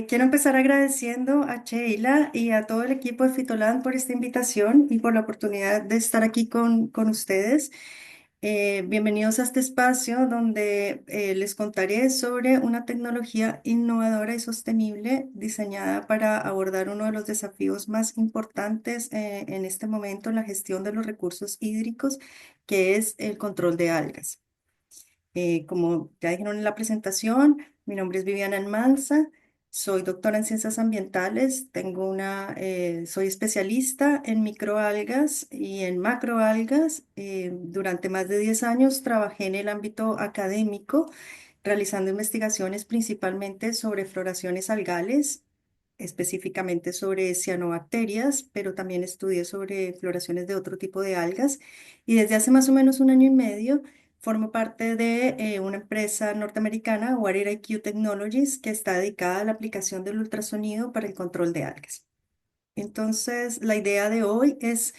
Quiero empezar agradeciendo a Sheila y a todo el equipo de Fitoland por esta invitación y por la oportunidad de estar aquí con ustedes. Bienvenidos a este espacio donde les contaré sobre una tecnología innovadora y sostenible diseñada para abordar uno de los desafíos más importantes en este momento en la gestión de los recursos hídricos, que es el control de algas. Como ya dijeron en la presentación, mi nombre es Viviana Almanza, soy doctora en ciencias ambientales, soy especialista en microalgas y en macroalgas. Durante más de 10 años trabajé en el ámbito académico, realizando investigaciones principalmente sobre floraciones algales, específicamente sobre cianobacterias, pero también estudié sobre floraciones de otro tipo de algas. Y desde hace más o menos un año y medio formo parte de una empresa norteamericana, Water IQ Technologies, que está dedicada a la aplicación del ultrasonido para el control de algas. Entonces, la idea de hoy es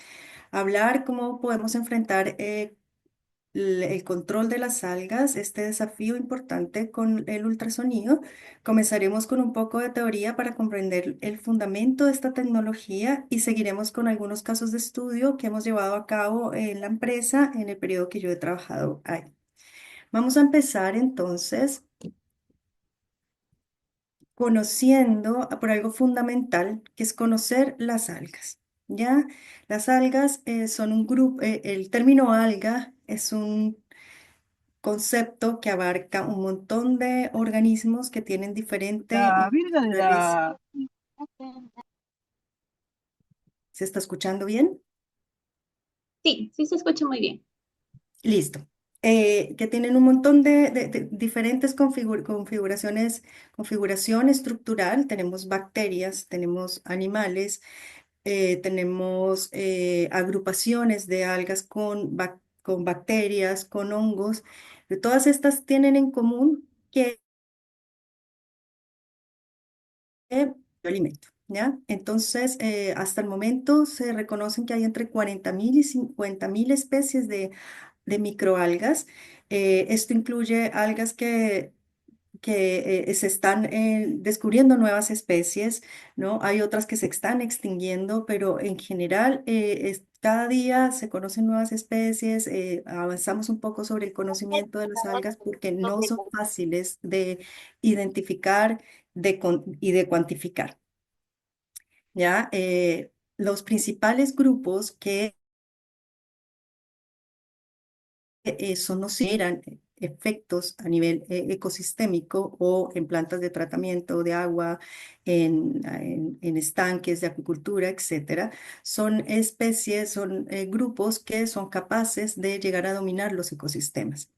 hablar cómo podemos enfrentar el control de las algas, este desafío importante con el ultrasonido. Comenzaremos con un poco de teoría para comprender el fundamento de esta tecnología y seguiremos con algunos casos de estudio que hemos llevado a cabo en la empresa en el periodo que yo he trabajado ahí. Vamos a empezar entonces conociendo por algo fundamental, que es conocer las algas. ¿Ya? Las algas son un grupo, el término alga es un concepto que abarca un montón de organismos que tienen diferente La Virga de naturaleza. la... ¿Se está escuchando bien? Sí, sí se escucha muy bien. Listo. Que tienen un montón de diferentes configuración estructural. Tenemos bacterias, tenemos animales, tenemos agrupaciones de algas con bacterias, con hongos. Todas estas tienen en común que alimento, ¿ya? Entonces, hasta el momento se reconocen que hay entre 40.000 y 50.000 especies de microalgas. Esto incluye algas que se están descubriendo nuevas especies, ¿no? Hay otras que se están extinguiendo, pero en general cada día se conocen nuevas especies, avanzamos un poco sobre el conocimiento de las algas porque no son fáciles de identificar y de cuantificar, ¿ya? Los principales grupos que eso no generan efectos a nivel ecosistémico o en plantas de tratamiento de agua, en estanques de acuicultura, etcétera. Son especies, son grupos que son capaces de llegar a dominar los ecosistemas.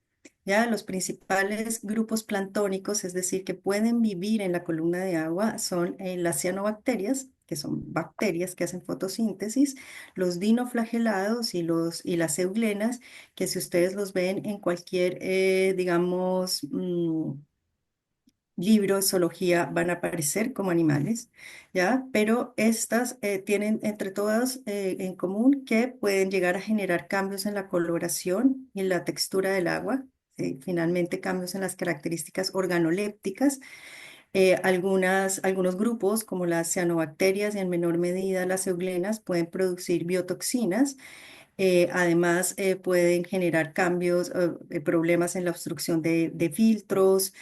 Ya los principales grupos planctónicos, es decir, que pueden vivir en la columna de agua, son las cianobacterias, que son bacterias que hacen fotosíntesis, los dinoflagelados y las euglenas, que si ustedes los ven en cualquier, digamos, libro de zoología van a aparecer como animales, ¿ya? Pero estas tienen entre todas en común que pueden llegar a generar cambios en la coloración y en la textura del agua, finalmente cambios en las características organolépticas. Algunos grupos, como las cianobacterias y en menor medida las euglenas, pueden producir biotoxinas. Además, pueden generar cambios, problemas en la obstrucción de filtros,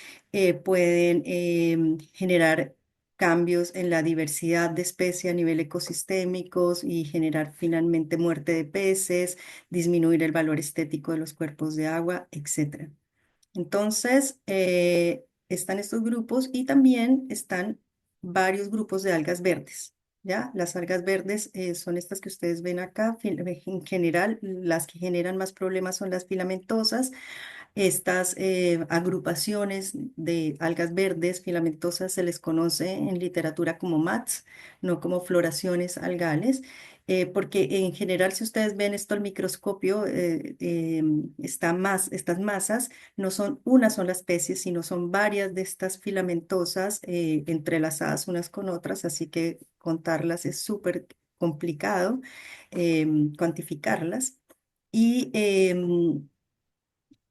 pueden generar cambios en la diversidad de especies a nivel ecosistémicos y generar finalmente muerte de peces, disminuir el valor estético de los cuerpos de agua, etcétera. Entonces, están estos grupos y también están varios grupos de algas verdes. ¿Ya? Las algas verdes son estas que ustedes ven acá. En general, las que generan más problemas son las filamentosas. Estas agrupaciones de algas verdes filamentosas se les conoce en literatura como mats, no como floraciones algales, porque en general si ustedes ven esto al microscopio, estas masas no son una sola especie, sino son varias de estas filamentosas entrelazadas unas con otras, así que contarlas es súper complicado, cuantificarlas. Y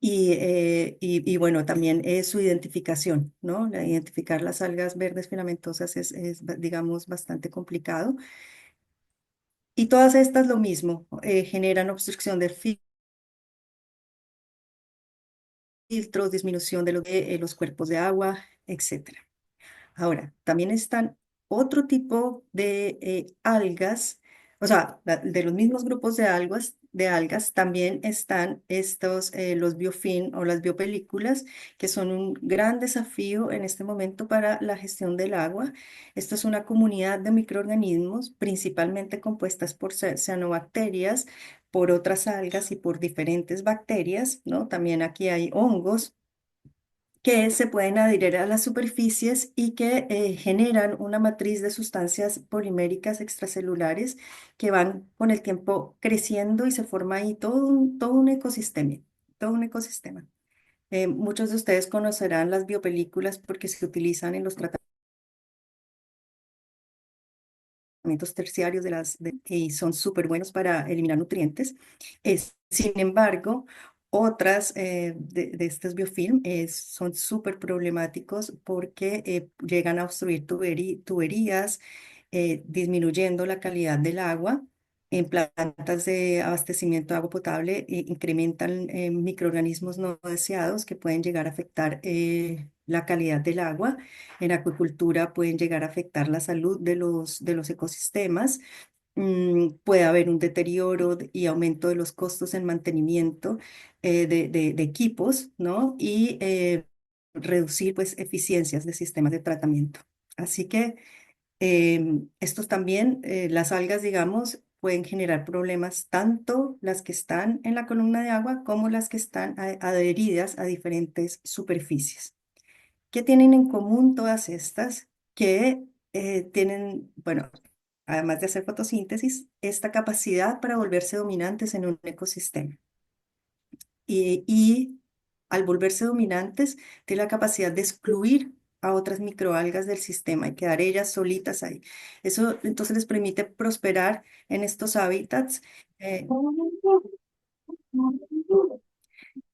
y bueno, también es su identificación, ¿no? Identificar las algas verdes filamentosas digamos, bastante complicado. Y todas estas lo mismo, generan obstrucción del filtros, disminución de los cuerpos de agua, etcétera. Ahora, también están otro tipo de algas, o sea, de los mismos grupos de algas también están los biofilm o las biopelículas, que son un gran desafío en este momento para la gestión del agua. Esto es una comunidad de microorganismos, principalmente compuestas por cianobacterias, por otras algas y por diferentes bacterias, ¿no? También aquí hay hongos que se pueden adherir a las superficies y que generan una matriz de sustancias poliméricas extracelulares que van con el tiempo creciendo y se forma ahí todo un ecosistema, todo un ecosistema. Muchos de ustedes conocerán las biopelículas porque se utilizan en los tratamientos terciarios y son súper buenos para eliminar nutrientes. Sin embargo, otras de estos biofilm son súper problemáticos porque llegan a obstruir tuberías, disminuyendo la calidad del agua. En plantas de abastecimiento de agua potable, incrementan microorganismos no deseados que pueden llegar a afectar la calidad del agua. En acuicultura pueden llegar a afectar la salud de los ecosistemas. Puede haber un deterioro y aumento de los costos en mantenimiento de equipos, ¿no? Y reducir, pues, eficiencias de sistemas de tratamiento. Así que estos también, las algas, digamos, pueden generar problemas, tanto las que están en la columna de agua como las que están adheridas a diferentes superficies. ¿Qué tienen en común todas estas? Que tienen, bueno, además de hacer fotosíntesis, esta capacidad para volverse dominantes en un ecosistema. Y al volverse dominantes, tienen la capacidad de excluir a otras microalgas del sistema y quedar ellas solitas ahí. Eso entonces les permite prosperar en estos hábitats. eh,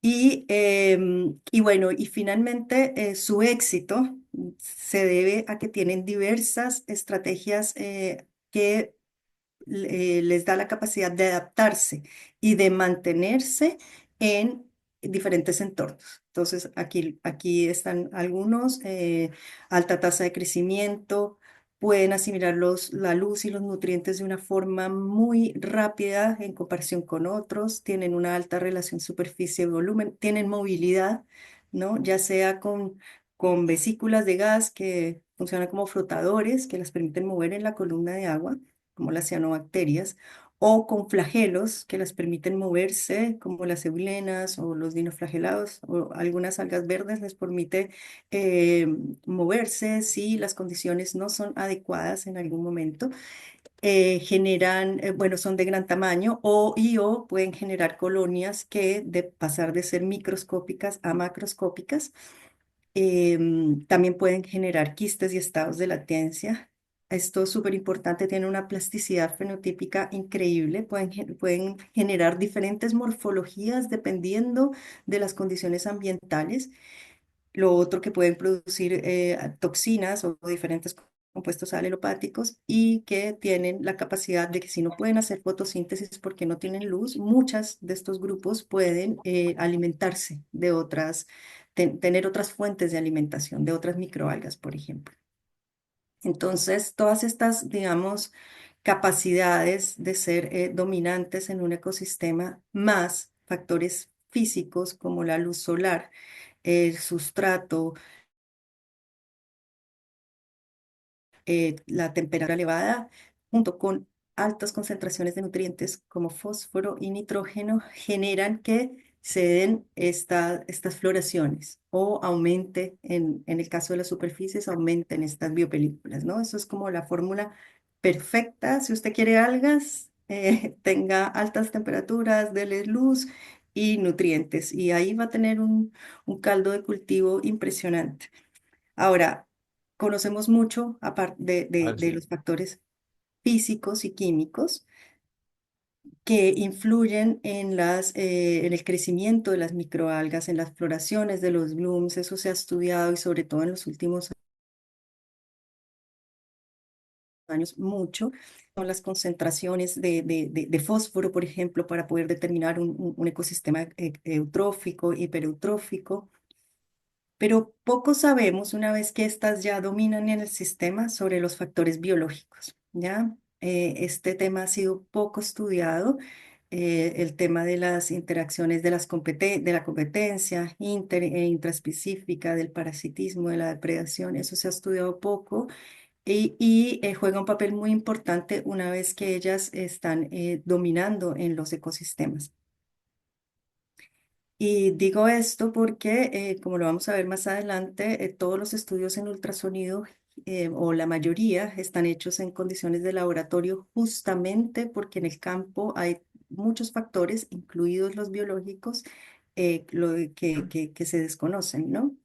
y bueno, y finalmente su éxito se debe a que tienen diversas estrategias que les da la capacidad de adaptarse y de mantenerse en diferentes entornos. Entonces, aquí están algunos, alta tasa de crecimiento, pueden asimilar la luz y los nutrientes de una forma muy rápida en comparación con otros, tienen una alta relación superficie-volumen, tienen movilidad, ¿no? Ya sea con vesículas de gas que funcionan como flotadores que las permiten mover en la columna de agua como las cianobacterias, o con flagelos que las permiten moverse, como las eulenas o los dinoflagelados, o algunas algas verdes les permite eh, moverse si las condiciones no son adecuadas en algún momento. Bueno, son de gran tamaño o pueden generar colonias que de pasar de ser microscópicas a macroscópicas. También pueden generar quistes y estados de latencia. Esto es súper importante, tiene una plasticidad fenotípica increíble, pueden generar diferentes morfologías dependiendo de las condiciones ambientales. Lo otro que pueden producir toxinas o diferentes compuestos alelopáticos y que tienen la capacidad de que si no pueden hacer fotosíntesis porque no tienen luz, muchas de estos grupos pueden alimentarse de tener otras fuentes de alimentación, de otras microalgas, por ejemplo. Entonces, todas estas, digamos, capacidades de ser dominantes en un ecosistema, más factores físicos como la luz solar, el sustrato, la temperatura elevada, junto con altas concentraciones de nutrientes como fósforo y nitrógeno, generan que se den estas floraciones o aumente, en el caso de las superficies, aumenten estas biopelículas, ¿no? Eso es como la fórmula perfecta. Si usted quiere algas, tenga altas temperaturas, dele luz y nutrientes, y ahí va a tener un caldo de cultivo impresionante. Ahora, conocemos mucho aparte de los factores físicos y químicos, que influyen en en el crecimiento de las microalgas, en las floraciones de los blooms. Eso se ha estudiado y sobre todo en los últimos años mucho, con las concentraciones de fósforo, por ejemplo, para poder determinar un ecosistema eutrófico, hipereutrófico. Pero poco sabemos, una vez que estas ya dominan en el sistema, sobre los factores biológicos, ¿ya? Este tema ha sido poco estudiado, el tema de las interacciones de la competencia intraespecífica, del parasitismo, de la depredación, eso se ha estudiado poco y juega un papel muy importante una vez que ellas están dominando en los ecosistemas. Y digo esto porque, como lo vamos a ver más adelante, todos los estudios en ultrasonido, o la mayoría, están hechos en condiciones de laboratorio justamente porque en el campo hay muchos factores, incluidos los biológicos, que se desconocen, ¿no?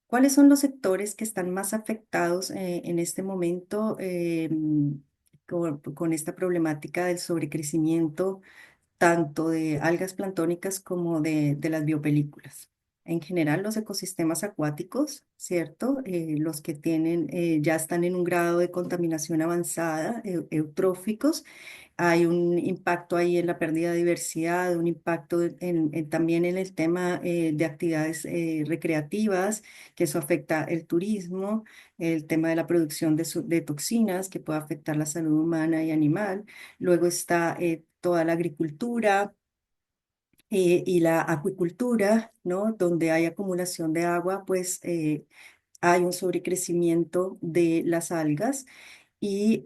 ¿Cuáles son los sectores que están más afectados en este momento con esta problemática del sobrecrecimiento, tanto de algas planctónicas como de las biopelículas? En general, los ecosistemas acuáticos, ¿cierto? Los que ya están en un grado de contaminación avanzada, eutróficos. Hay un impacto ahí en la pérdida de diversidad, un impacto también en el tema de actividades recreativas, que eso afecta el turismo, el tema de la producción de toxinas, que puede afectar la salud humana y animal. Luego está toda la agricultura y la acuicultura, ¿no? Donde hay acumulación de agua, pues hay un sobrecrecimiento de las algas. Y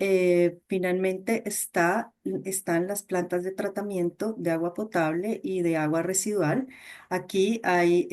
finalmente están las plantas de tratamiento de agua potable y de agua residual. Aquí hay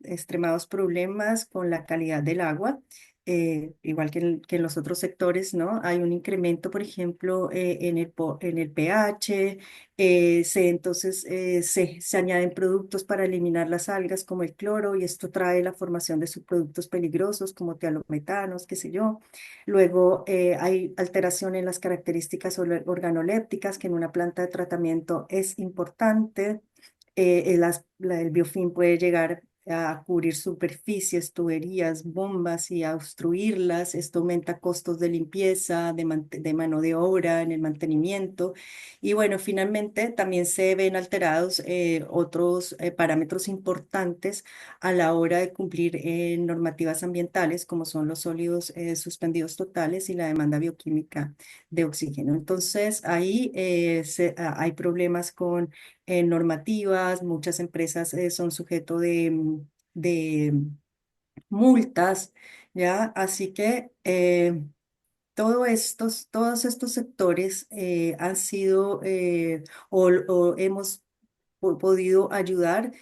extremados problemas con la calidad del agua, igual que en los otros sectores, ¿no? Hay un incremento, por ejemplo, en el pH. Entonces se añaden productos para eliminar las algas como el cloro, y esto trae la formación de subproductos peligrosos como tialometanos, qué sé yo. Luego hay alteración en las características organolépticas, que en una planta de tratamiento es importante. El biofilm puede llegar a cubrir superficies, tuberías, bombas y a obstruirlas. Esto aumenta costos de limpieza, de mano de obra en el mantenimiento. Y bueno, finalmente también se ven alterados otros parámetros importantes a la hora de cumplir normativas ambientales, como son los sólidos suspendidos totales y la demanda bioquímica de oxígeno. Entonces, ahí hay problemas con normativas. Muchas empresas son sujeto de multas, ¿ya? Así que todos estos sectores han sido o hemos podido ayudar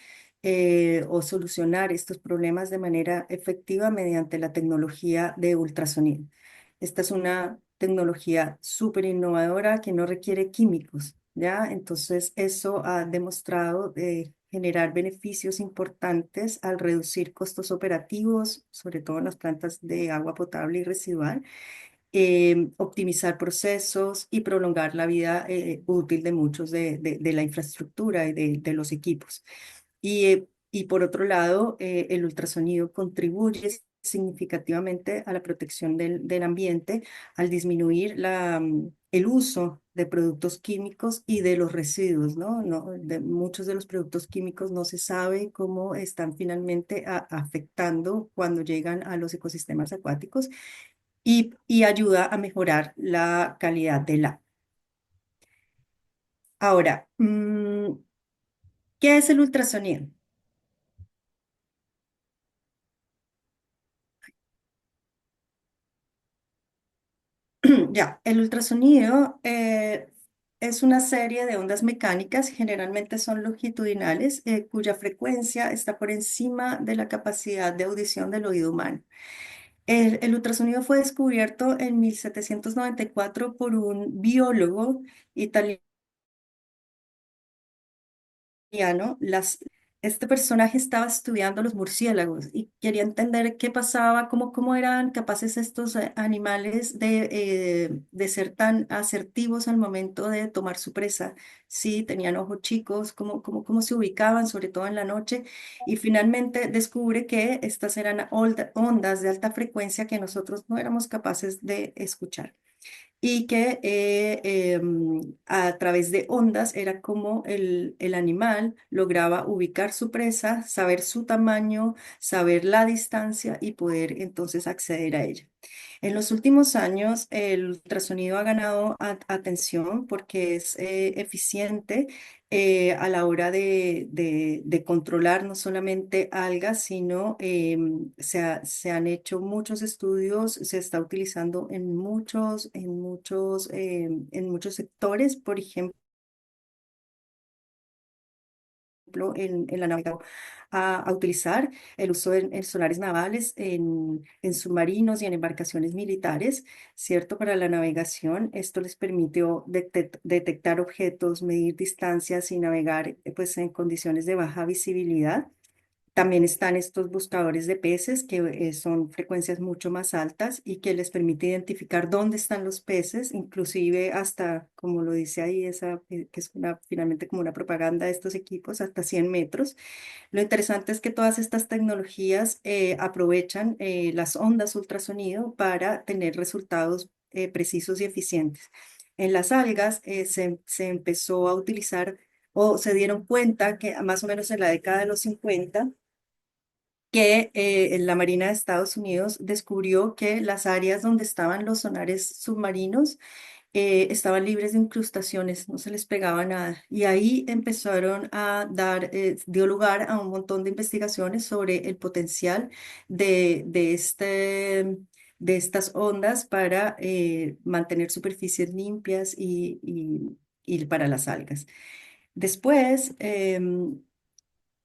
o solucionar estos problemas de manera efectiva mediante la tecnología de ultrasonido. Esta es una tecnología súper innovadora que no requiere químicos, ¿ya? Entonces, eso ha demostrado generar beneficios importantes al reducir costos operativos, sobre todo en las plantas de agua potable y residual, optimizar procesos y prolongar la vida útil de muchos de la infraestructura y de los equipos. Y por otro lado, el ultrasonido contribuye significativamente a la protección del ambiente al disminuir el uso de productos químicos y de los residuos, ¿no? Muchos de los productos químicos no se sabe cómo están finalmente afectando cuando llegan a los ecosistemas acuáticos, y ayuda a mejorar la calidad del agua. Ahora, ¿qué es el ultrasonido? Ya, el ultrasonido es una serie de ondas mecánicas, generalmente son longitudinales, cuya frecuencia está por encima de la capacidad de audición del oído humano. El ultrasonido fue descubierto en 1794 por un biólogo italiano, este personaje estaba estudiando los murciélagos y quería entender qué pasaba, cómo eran capaces estos animales de ser tan asertivos al momento de tomar su presa. Sí, tenían ojos chicos, cómo se ubicaban, sobre todo en la noche. Y finalmente descubre que estas eran ondas de alta frecuencia que nosotros no éramos capaces de escuchar y que a través de ondas era como el animal lograba ubicar su presa, saber su tamaño, saber la distancia y poder entonces acceder a ella. En los últimos años, el ultrasonido ha ganado atención porque es eficiente a la hora de controlar no solamente algas, sino se han hecho muchos estudios, se está utilizando en muchos sectores, por ejemplo, en la navegación a utilizar el uso en solares navales, en submarinos y en embarcaciones militares, ¿cierto? Para la navegación, esto les permitió detectar objetos, medir distancias y navegar pues, en condiciones de baja visibilidad. También están estos buscadores de peces que son frecuencias mucho más altas y que les permite identificar dónde están los peces, inclusive hasta, como lo dice ahí, que es finalmente como una propaganda de estos equipos, hasta 100 metros. Lo interesante es que todas estas tecnologías aprovechan las ondas ultrasonido para tener resultados precisos y eficientes. En las algas se empezó a utilizar o se dieron cuenta que más o menos en la década de los 50 que la Marina de Estados Unidos descubrió que las áreas donde estaban los sonares submarinos estaban libres de incrustaciones, no se les pegaba nada. Y ahí empezaron dio lugar a un montón de investigaciones sobre el potencial de estas ondas para mantener superficies limpias y para las algas. Después,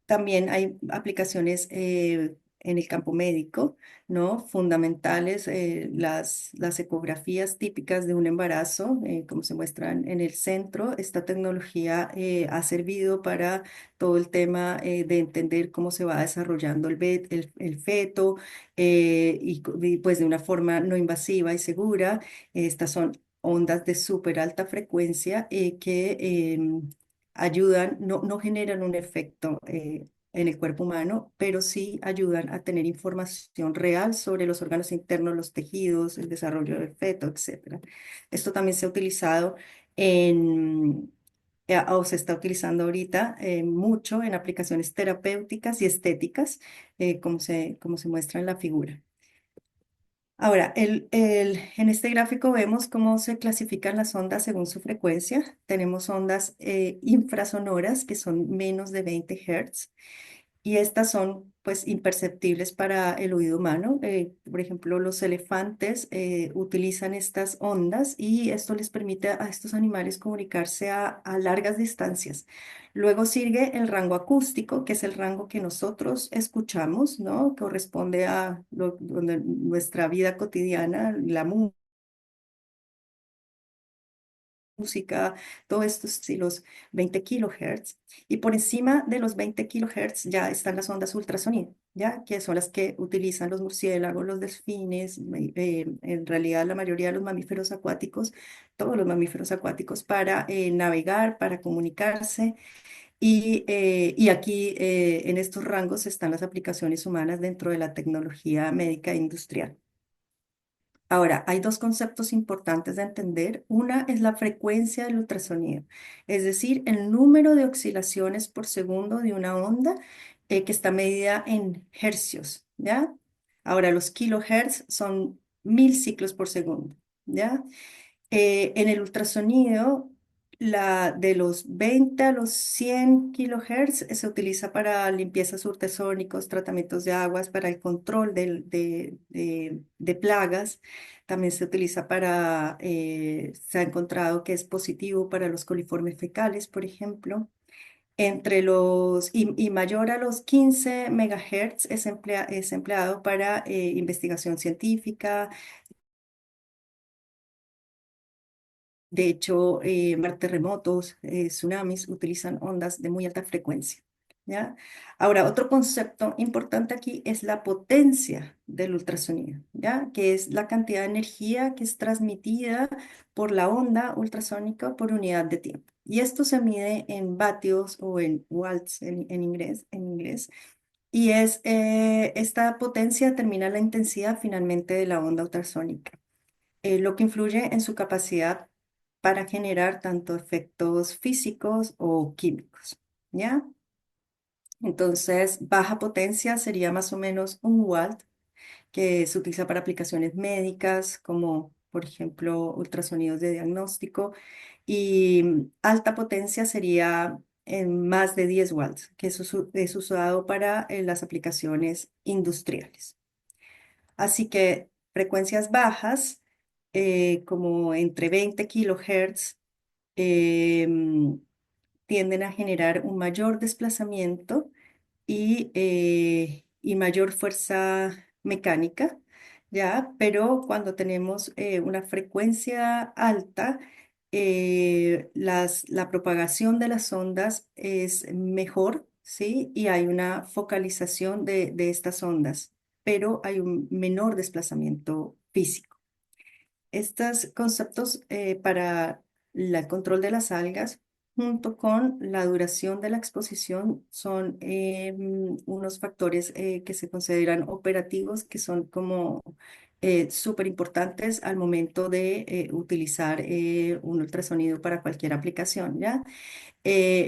también hay aplicaciones en el campo médico, ¿no? Fundamentales, las ecografías típicas de un embarazo, como se muestran en el centro. Esta tecnología ha servido para todo el tema de entender cómo se va desarrollando el feto y, pues de una forma no invasiva y segura. Estas son ondas de súper alta frecuencia que ayudan, no generan un efecto en el cuerpo humano, pero sí ayudan a tener información real sobre los órganos internos, los tejidos, el desarrollo del feto, etcétera. Esto también se ha utilizado o se está utilizando ahorita mucho en aplicaciones terapéuticas y estéticas, como se muestra en la figura. Ahora, en este gráfico vemos cómo se clasifican las ondas según su frecuencia. Tenemos ondas infrasonoras que son menos de 20 Hz y estas son pues imperceptibles para el oído humano. Por ejemplo, los elefantes utilizan estas ondas y esto les permite a estos animales comunicarse a largas distancias. Luego sigue el rango acústico, que es el rango que nosotros escuchamos, ¿no? Corresponde a donde nuestra vida cotidiana, la música, todo esto es sí, los 20 kilohertz. Y por encima de los 20 kilohertz ya están las ondas ultrasonido, ¿ya? Que son las que utilizan los murciélagos, los delfines, en realidad la mayoría de los mamíferos acuáticos, todos los mamíferos acuáticos para navegar, para comunicarse. Y aquí en estos rangos están las aplicaciones humanas dentro de la tecnología médica e industrial. Ahora, hay dos conceptos importantes de entender. Una es la frecuencia del ultrasonido, es decir, el número de oscilaciones por segundo de una onda que está medida en hercios, ¿ya? Ahora, los kilohertz son 1000 ciclos por segundo, ¿ya? En el ultrasonido, de los 20 a los 100 kilohertz se utiliza para limpiezas ultrasónicos, tratamientos de aguas, para el control de plagas. También se utiliza se ha encontrado que es positivo para los coliformes fecales, por ejemplo. Y mayor a los 15 megahertz es empleado para investigación científica. De hecho, terremotos, tsunamis utilizan ondas de muy alta frecuencia. ¿Ya? Ahora, otro concepto importante aquí es la potencia del ultrasonido, ¿ya? Que es la cantidad de energía que es transmitida por la onda ultrasónica por unidad de tiempo. Y esto se mide en vatios o en watts en inglés. Y esta potencia determina la intensidad finalmente de la onda ultrasónica, lo que influye en su capacidad para generar tanto efectos físicos o químicos, ¿ya? Entonces, baja potencia sería más o menos un watt que se utiliza para aplicaciones médicas, como por ejemplo ultrasonidos de diagnóstico, y alta potencia sería en más de 10 watts, que es usado para las aplicaciones industriales. Así que frecuencias bajas, como entre 20 kilohertz, em, tienden a generar un mayor desplazamiento y mayor fuerza mecánica, ¿ya? Pero cuando tenemos una frecuencia alta, la propagación de las ondas es mejor, ¿sí? Y hay una focalización de estas ondas, pero hay un menor desplazamiento físico. Estos conceptos para el control de las algas, junto con la duración de la exposición, son unos factores que se consideran operativos, que son como súper importantes al momento de utilizar un ultrasonido para cualquier aplicación, ¿ya?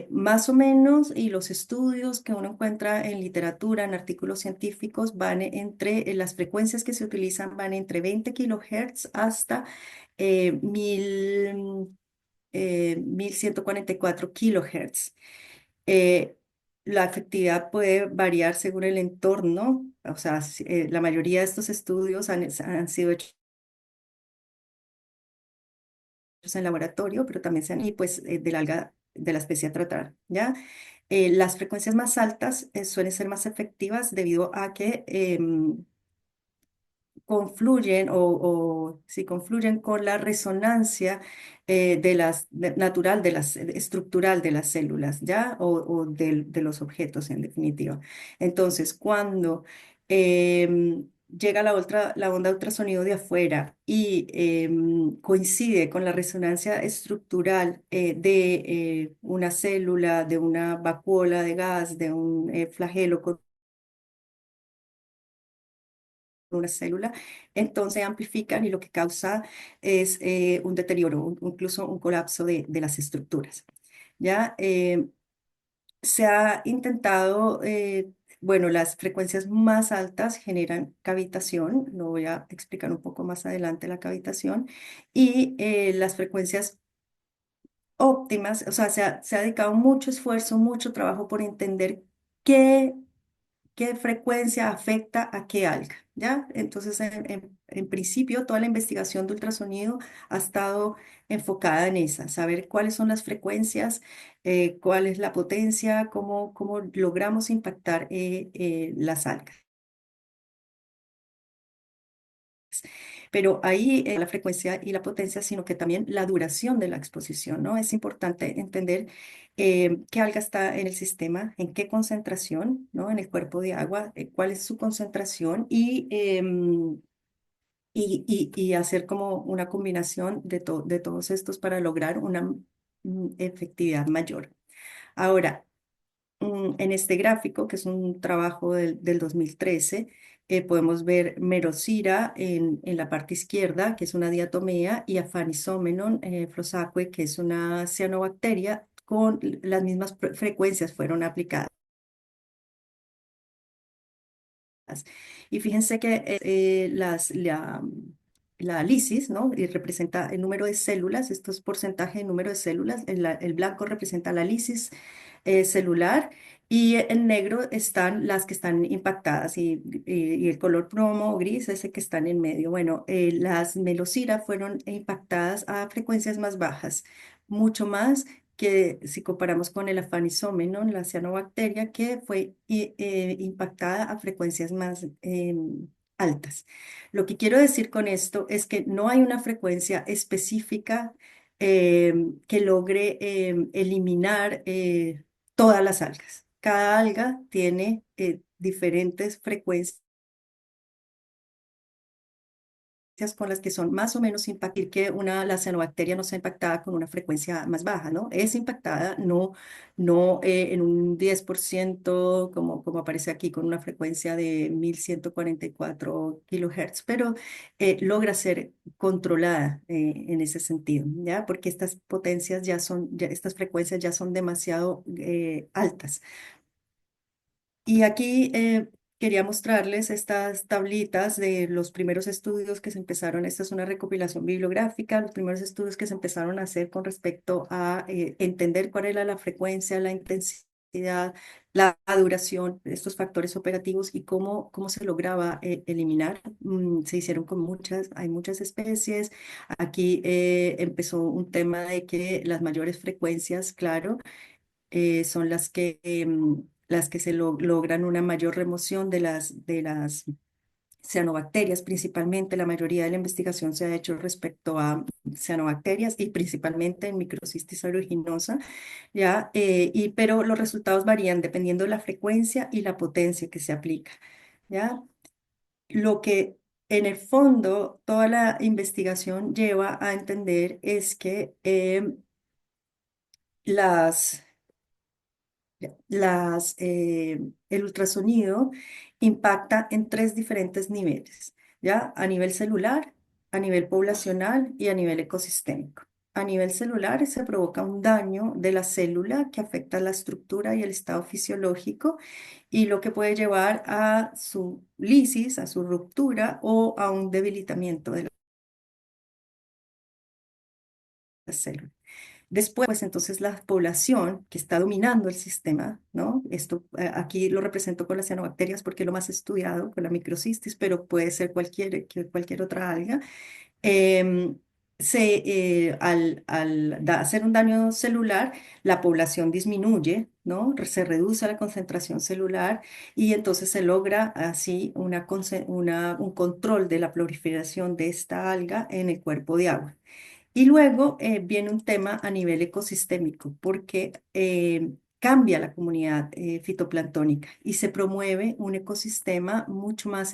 Más o menos, y los estudios que uno encuentra en literatura, en artículos científicos, las frecuencias que se utilizan van entre 20 kilohertz hasta 1144 kilohertz. Eh, la efectividad puede variar según el entorno, o sea, la mayoría de estos estudios han sido hechos en laboratorio, pero también y pues del alga de la especie a tratar, ¿ya? Las frecuencias más altas suelen ser más efectivas debido a que confluyen si confluyen con la resonancia natural estructural de las células, ¿ya? De los objetos en definitiva. Entonces, cuando llega la onda de ultrasonido de afuera y coincide con la resonancia estructural de una célula, de una vacuola de gas, de un flagelo con una célula, entonces se amplifican y lo que causa es un deterioro, incluso un colapso de las estructuras. ¿Ya? Se ha intentado, bueno, las frecuencias más altas generan cavitación, lo voy a explicar un poco más adelante la cavitación, y las frecuencias óptimas, o sea, se ha dedicado mucho esfuerzo, mucho trabajo por entender qué qué frecuencia afecta a qué alga, ¿ya? Entonces, en principio, toda la investigación de ultrasonido ha estado enfocada en esa, saber cuáles son las frecuencias, cuál es la potencia, cómo logramos impactar las algas. Pero ahí la frecuencia y la potencia, sino que también la duración de la exposición, ¿no? Es importante entender qué alga está en el sistema, en qué concentración, ¿no? En el cuerpo de agua, cuál es su concentración y hacer como una combinación de todos estos para lograr una efectividad mayor. Ahora, en este gráfico, que es un trabajo del 2013, podemos ver Merosira en la parte izquierda, que es una diatomea, y Afanisomenon flosacue, que es una cianobacteria, con las mismas frecuencias fueron aplicadas. Y fíjense que la lisis, ¿no? Y representa el número de células, esto es porcentaje de número de células, el blanco representa la lisis celular y en negro están las que están impactadas y el color plomo o gris es el que están en medio. Bueno, las melosira fueron impactadas a frecuencias más bajas, mucho más que si comparamos con el Afanisomenon, la cianobacteria, que fue impactada a frecuencias más altas. Lo que quiero decir con esto es que no hay una frecuencia específica que logre eliminar todas las algas. cada alga tiene diferentes frecuencias con las que son más o menos impactar que la cianobacteria no sea impactada con una frecuencia más baja, ¿no? Es impactada, no en un 10% como aparece aquí con una frecuencia de 1144 kilohertz, pero logra ser controlada en ese sentido, ¿ya? Porque estas potencias estas frecuencias ya son demasiado altas. Y aquí quería mostrarles estas tablitas de los primeros estudios que se empezaron. Esta es una recopilación bibliográfica, los primeros estudios que se empezaron a hacer con respecto a entender cuál era la frecuencia, la intensidad, la duración de estos factores operativos y cómo se lograba eliminar. Se hicieron con hay muchas especies. Aquí empezó un tema de que las mayores frecuencias, claro, son las que logran una mayor remoción de las cianobacterias, principalmente. La mayoría de la investigación se ha hecho respecto a cianobacterias y principalmente en microcistis aeruginosa, ¿ya? Pero los resultados varían dependiendo de la frecuencia y la potencia que se aplica, ¿ya? Lo que en el fondo toda la investigación lleva a entender es que las el ultrasonido impacta en tres diferentes niveles, ¿ya? A nivel celular, a nivel poblacional y a nivel ecosistémico. A nivel celular se provoca un daño de la célula que afecta la estructura y el estado fisiológico y lo que puede llevar a su lisis, a su ruptura o a un debilitamiento de la célula. Después, pues entonces la población que está dominando el sistema, ¿no? Esto aquí lo represento con las cianobacterias porque es lo más estudiado, con la microcistis, pero puede ser cualquier otra alga. em, al hacer un daño celular, la población disminuye, ¿no? Se reduce la concentración celular y entonces se logra así un control de la proliferación de esta alga en el cuerpo de agua. Y luego viene un tema a nivel ecosistémico, porque cambia la comunidad fitoplanctónica y se promueve un ecosistema mucho más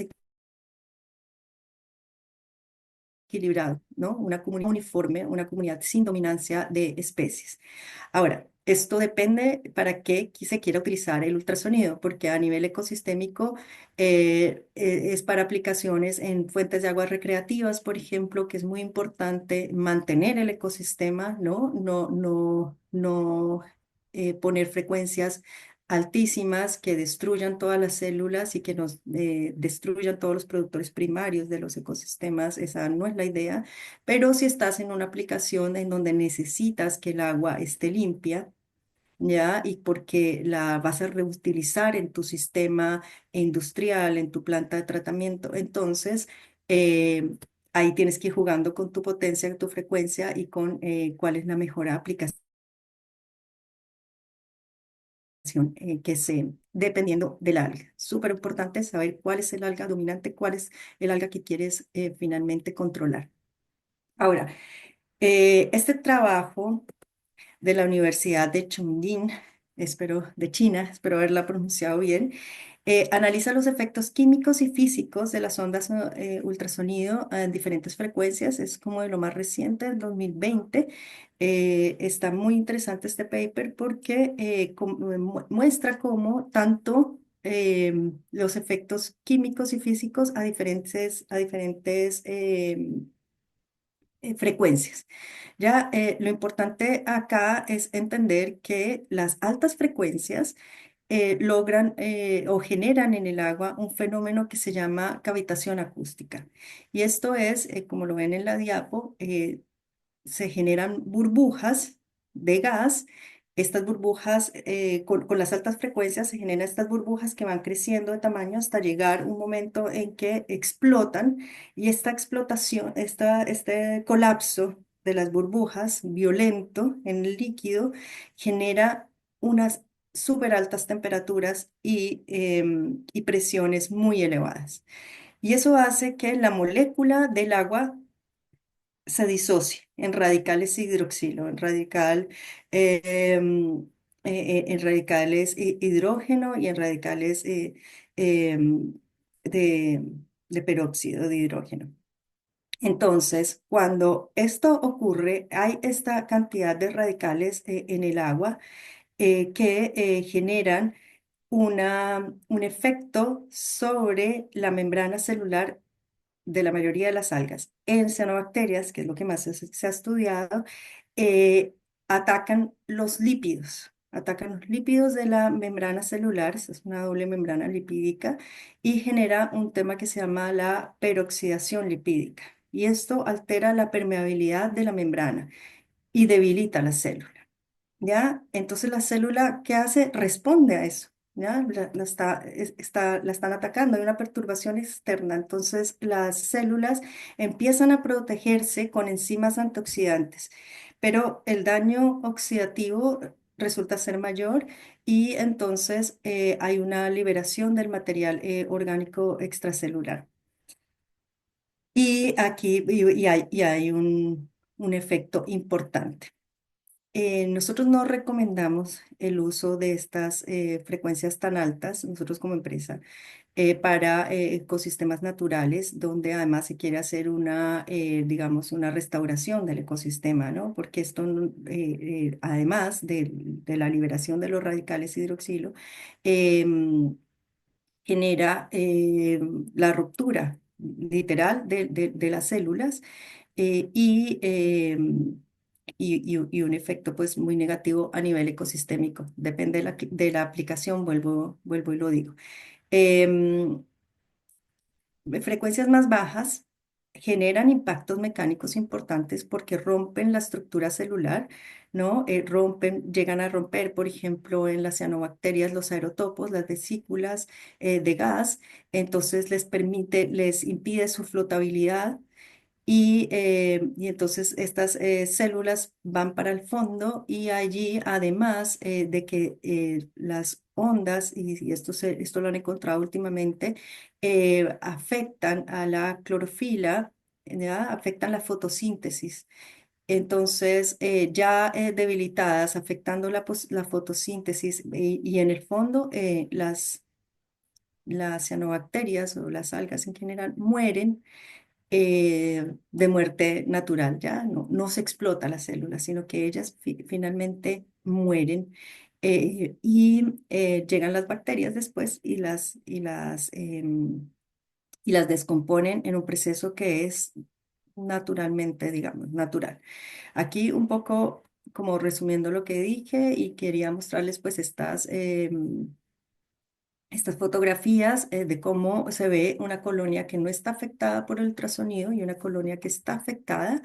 equilibrado, ¿no? Una comunidad uniforme, una comunidad sin dominancia de especies. Ahora, esto depende para qué se quiera utilizar el ultrasonido, porque a nivel ecosistémico es para aplicaciones en fuentes de aguas recreativas, por ejemplo, que es muy importante mantener el ecosistema, ¿no? No poner frecuencias altísimas que destruyan todas las células y que nos destruyan todos los productores primarios de los ecosistemas. Esa no es la idea, pero si estás en una aplicación en donde necesitas que el agua esté limpia, ¿ya? Y porque la vas a reutilizar en tu sistema industrial, en tu planta de tratamiento, entonces ahí tienes que ir jugando con tu potencia, tu frecuencia y con cuál es la mejor aplicación dependiendo del alga. Súper importante saber cuál es el alga dominante, cuál es el alga que quieres finalmente controlar. Ahora, este trabajo de la Universidad de Chongqing, de China, espero haberla pronunciado bien, analiza los efectos químicos y físicos de las ondas ultrasonido en diferentes frecuencias. Es como de lo más reciente, del 2020. Está muy interesante este paper porque muestra cómo tanto los efectos químicos y físicos a diferentes frecuencias. Ya, lo importante acá es entender que las altas frecuencias logran o generan en el agua un fenómeno que se llama cavitación acústica. Y esto es, como lo ven en la diapo, se generan burbujas de gas. Estas burbujas, con las altas frecuencias, se generan estas burbujas que van creciendo de tamaño hasta llegar un momento en que explotan y esta explotación, este colapso de las burbujas violento en el líquido genera unas súper altas temperaturas y presiones muy elevadas. Y eso hace que la molécula del agua se disocia en radicales hidroxilo, en radical en radicales hidrógeno y en radicales em, de, de peróxido de hidrógeno. Entonces, cuando esto ocurre, hay esta cantidad de radicales en el agua que generan un efecto sobre la membrana celular de la mayoría de las algas. En cianobacterias, que es lo que más se ha estudiado, eh, atacan los lípidos de la membrana celular, esa es una doble membrana lipídica, y genera un tema que se llama la peroxidación lipídica. Y esto altera la permeabilidad de la membrana y debilita la célula. ¿Ya? Entonces la célula, ¿qué hace? Responde a eso, ¿ya? La están atacando, hay una perturbación externa, entonces las células empiezan a protegerse con enzimas antioxidantes, pero el daño oxidativo resulta ser mayor y entonces hay una liberación del material orgánico extracelular. Y aquí y hay un efecto importante. Nosotros no recomendamos el uso de estas frecuencias tan altas, nosotros como empresa, para ecosistemas naturales, donde además se quiere hacer digamos, una restauración del ecosistema, ¿no? Porque esto, además de la liberación de los radicales hidroxilo, em, genera la ruptura literal de las células y un efecto pues muy negativo a nivel ecosistémico. Depende de la aplicación, vuelvo y lo digo. Em, Frecuencias más bajas generan impactos mecánicos importantes porque rompen la estructura celular, ¿no? Llegan a romper, por ejemplo, en las cianobacterias, los aerotopos, las vesículas de gas, entonces les impide su flotabilidad y entonces estas células van para el fondo y allí, además de que las ondas, y esto lo han encontrado últimamente, afectan a la clorofila, ¿ya? Afectan la fotosíntesis. Entonces, ya debilitadas, afectando la fotosíntesis y en el fondo las cianobacterias o las algas en general mueren de muerte natural, ya no se explota la célula, sino que ellas finalmente mueren y llegan las bacterias después y las descomponen en un proceso que es naturalmente, digamos, natural. Aquí un poco como resumiendo lo que dije y quería mostrarles pues estas fotografías de cómo se ve una colonia que no está afectada por el ultrasonido y una colonia que está afectada.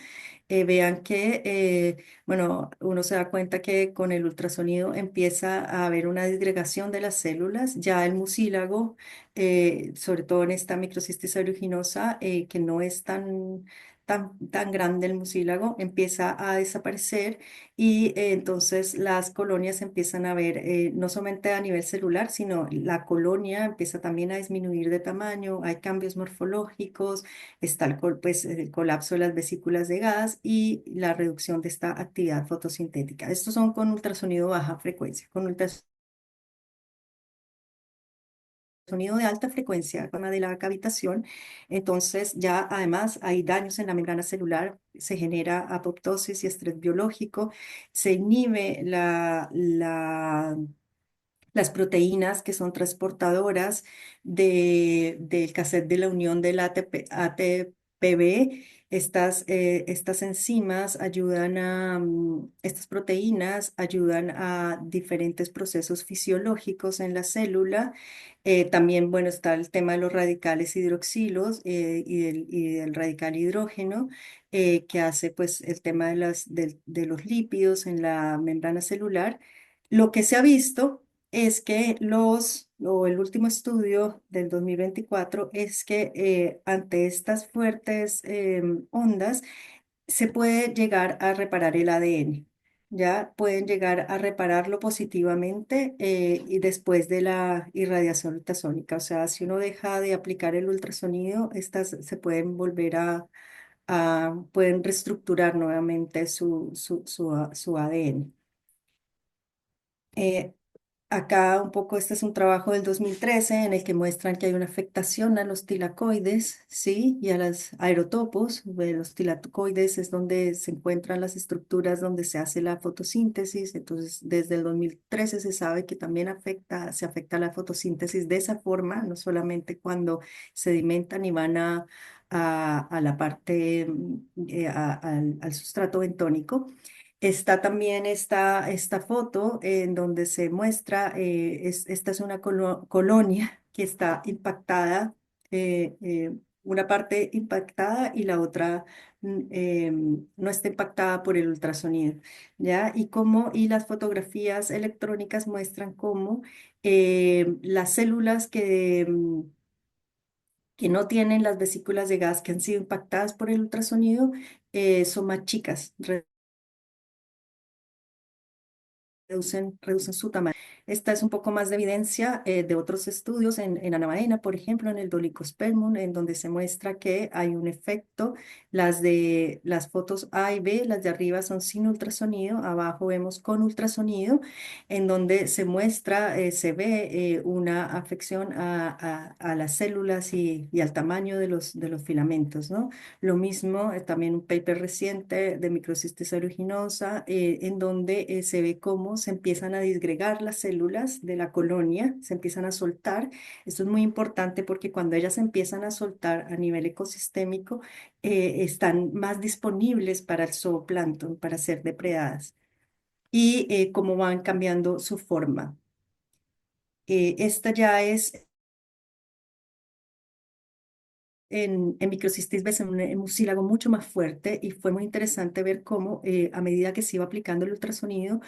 Vean que, bueno, uno se da cuenta que con el ultrasonido empieza a haber una disgregación de las células. Ya el mucílago, sobre todo en esta microcistis aeruginosa, que no es tan grande el mucílago, empieza a desaparecer y entonces las colonias empiezan a ver, no solamente a nivel celular, sino la colonia empieza también a disminuir de tamaño, hay cambios morfológicos, está pues, el colapso de las vesículas de gas y la reducción de esta actividad fotosintética. Estos son con ultrasonido baja frecuencia. Con ultrasonido de alta frecuencia, zona de la cavitación, entonces ya además hay daños en la membrana celular, se genera apoptosis y estrés biológico, se inhibe las proteínas que son transportadoras del cassette de la unión del ATPB. Estas enzimas estas proteínas ayudan a diferentes procesos fisiológicos en la célula. También, bueno, está el tema de los radicales hidroxilos y del radical hidrógeno, que hace pues el tema de los lípidos en la membrana celular. Lo que se ha visto es que o el último estudio del 2024 es que ante estas fuertes ondas se puede llegar a reparar el ADN. Ya pueden llegar a repararlo positivamente y después de la irradiación ultrasónica. O sea, si uno deja de aplicar el ultrasonido, estas se pueden volver pueden reestructurar nuevamente su ADN. Eh, Acá un poco este es un trabajo del 2013 en el que muestran que hay una afectación a los tilacoides, ¿sí? Y a los aerotopos. Los tilacoides es donde se encuentran las estructuras donde se hace la fotosíntesis. Entonces, desde el 2013 se sabe que también se afecta la fotosíntesis de esa forma, no solamente cuando sedimentan y van a la parte, al sustrato bentónico. Está también esta foto en donde se muestra, esta es una colonia que está impactada, una parte impactada y la otra no está impactada por el ultrasonido, ¿ya? Y las fotografías electrónicas muestran cómo las células que no tienen las vesículas de gas que han sido impactadas por el ultrasonido son más chicas, reducen su tamaño. Esta es un poco más de evidencia de otros estudios en Anabaena, por ejemplo, en el Dolichospermum, en donde se muestra que hay un efecto. Las fotos A y B, las de arriba son sin ultrasonido, abajo vemos con ultrasonido, en donde se muestra, se ve una afección a las células y al tamaño de los filamentos, ¿no? Lo mismo, también un paper reciente de microcistis aeruginosa, en donde se ve cómo se empiezan a disgregar las células de la colonia, se empiezan a soltar. Esto es muy importante porque cuando ellas se empiezan a soltar a nivel ecosistémico, están más disponibles para el zooplancton, para ser depredadas, y cómo van cambiando su forma. Esta ya es en microcistis ves en un mucílago mucho más fuerte, y fue muy interesante ver cómo a medida que se iba aplicando el ultrasonido,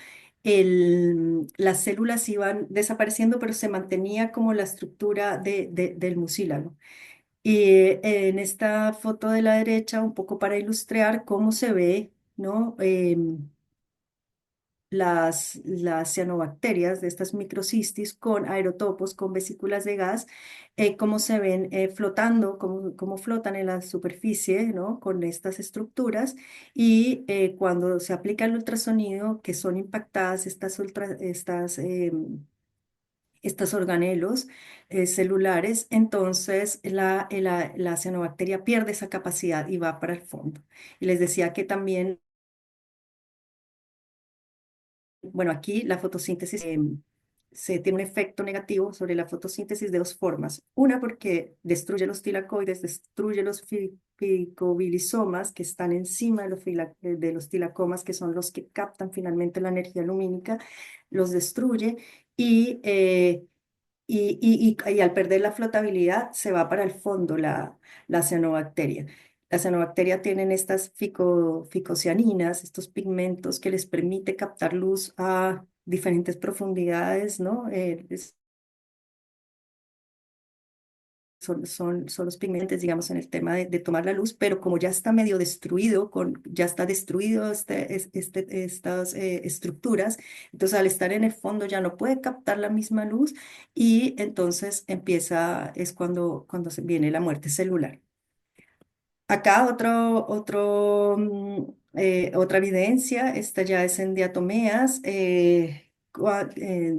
las células iban desapareciendo, pero se mantenía como la estructura del mucílago. Y en esta foto de la derecha, un poco para ilustrar cómo se ve, ¿no? Las cianobacterias de estas microcistis con aerotopos, con vesículas de gas, cómo se ven flotando, cómo flotan en la superficie, ¿no? Con estas estructuras. Y cuando se aplica el ultrasonido, que son impactadas estos organelos celulares, entonces la cianobacteria pierde esa capacidad y va para el fondo. Y les decía que también, bueno, aquí la fotosíntesis se tiene un efecto negativo sobre la fotosíntesis de dos formas. Una, porque destruye los tilacoides, destruye los ficobilisomas que están encima de los tilacomas, que son los que captan finalmente la energía lumínica, los destruye. Y, y, y, y al perder la flotabilidad se va para el fondo la cianobacteria. Las cianobacterias tienen estas ficocianinas, estos pigmentos que les permite captar luz a diferentes profundidades, ¿no? Son los pigmentos, digamos, en el tema de tomar la luz, pero como ya está medio destruido, ya está destruido estas estructuras, entonces al estar en el fondo ya no puede captar la misma luz, y entonces es cuando viene la muerte celular. Acá otra evidencia, esta ya es en diatomeas, en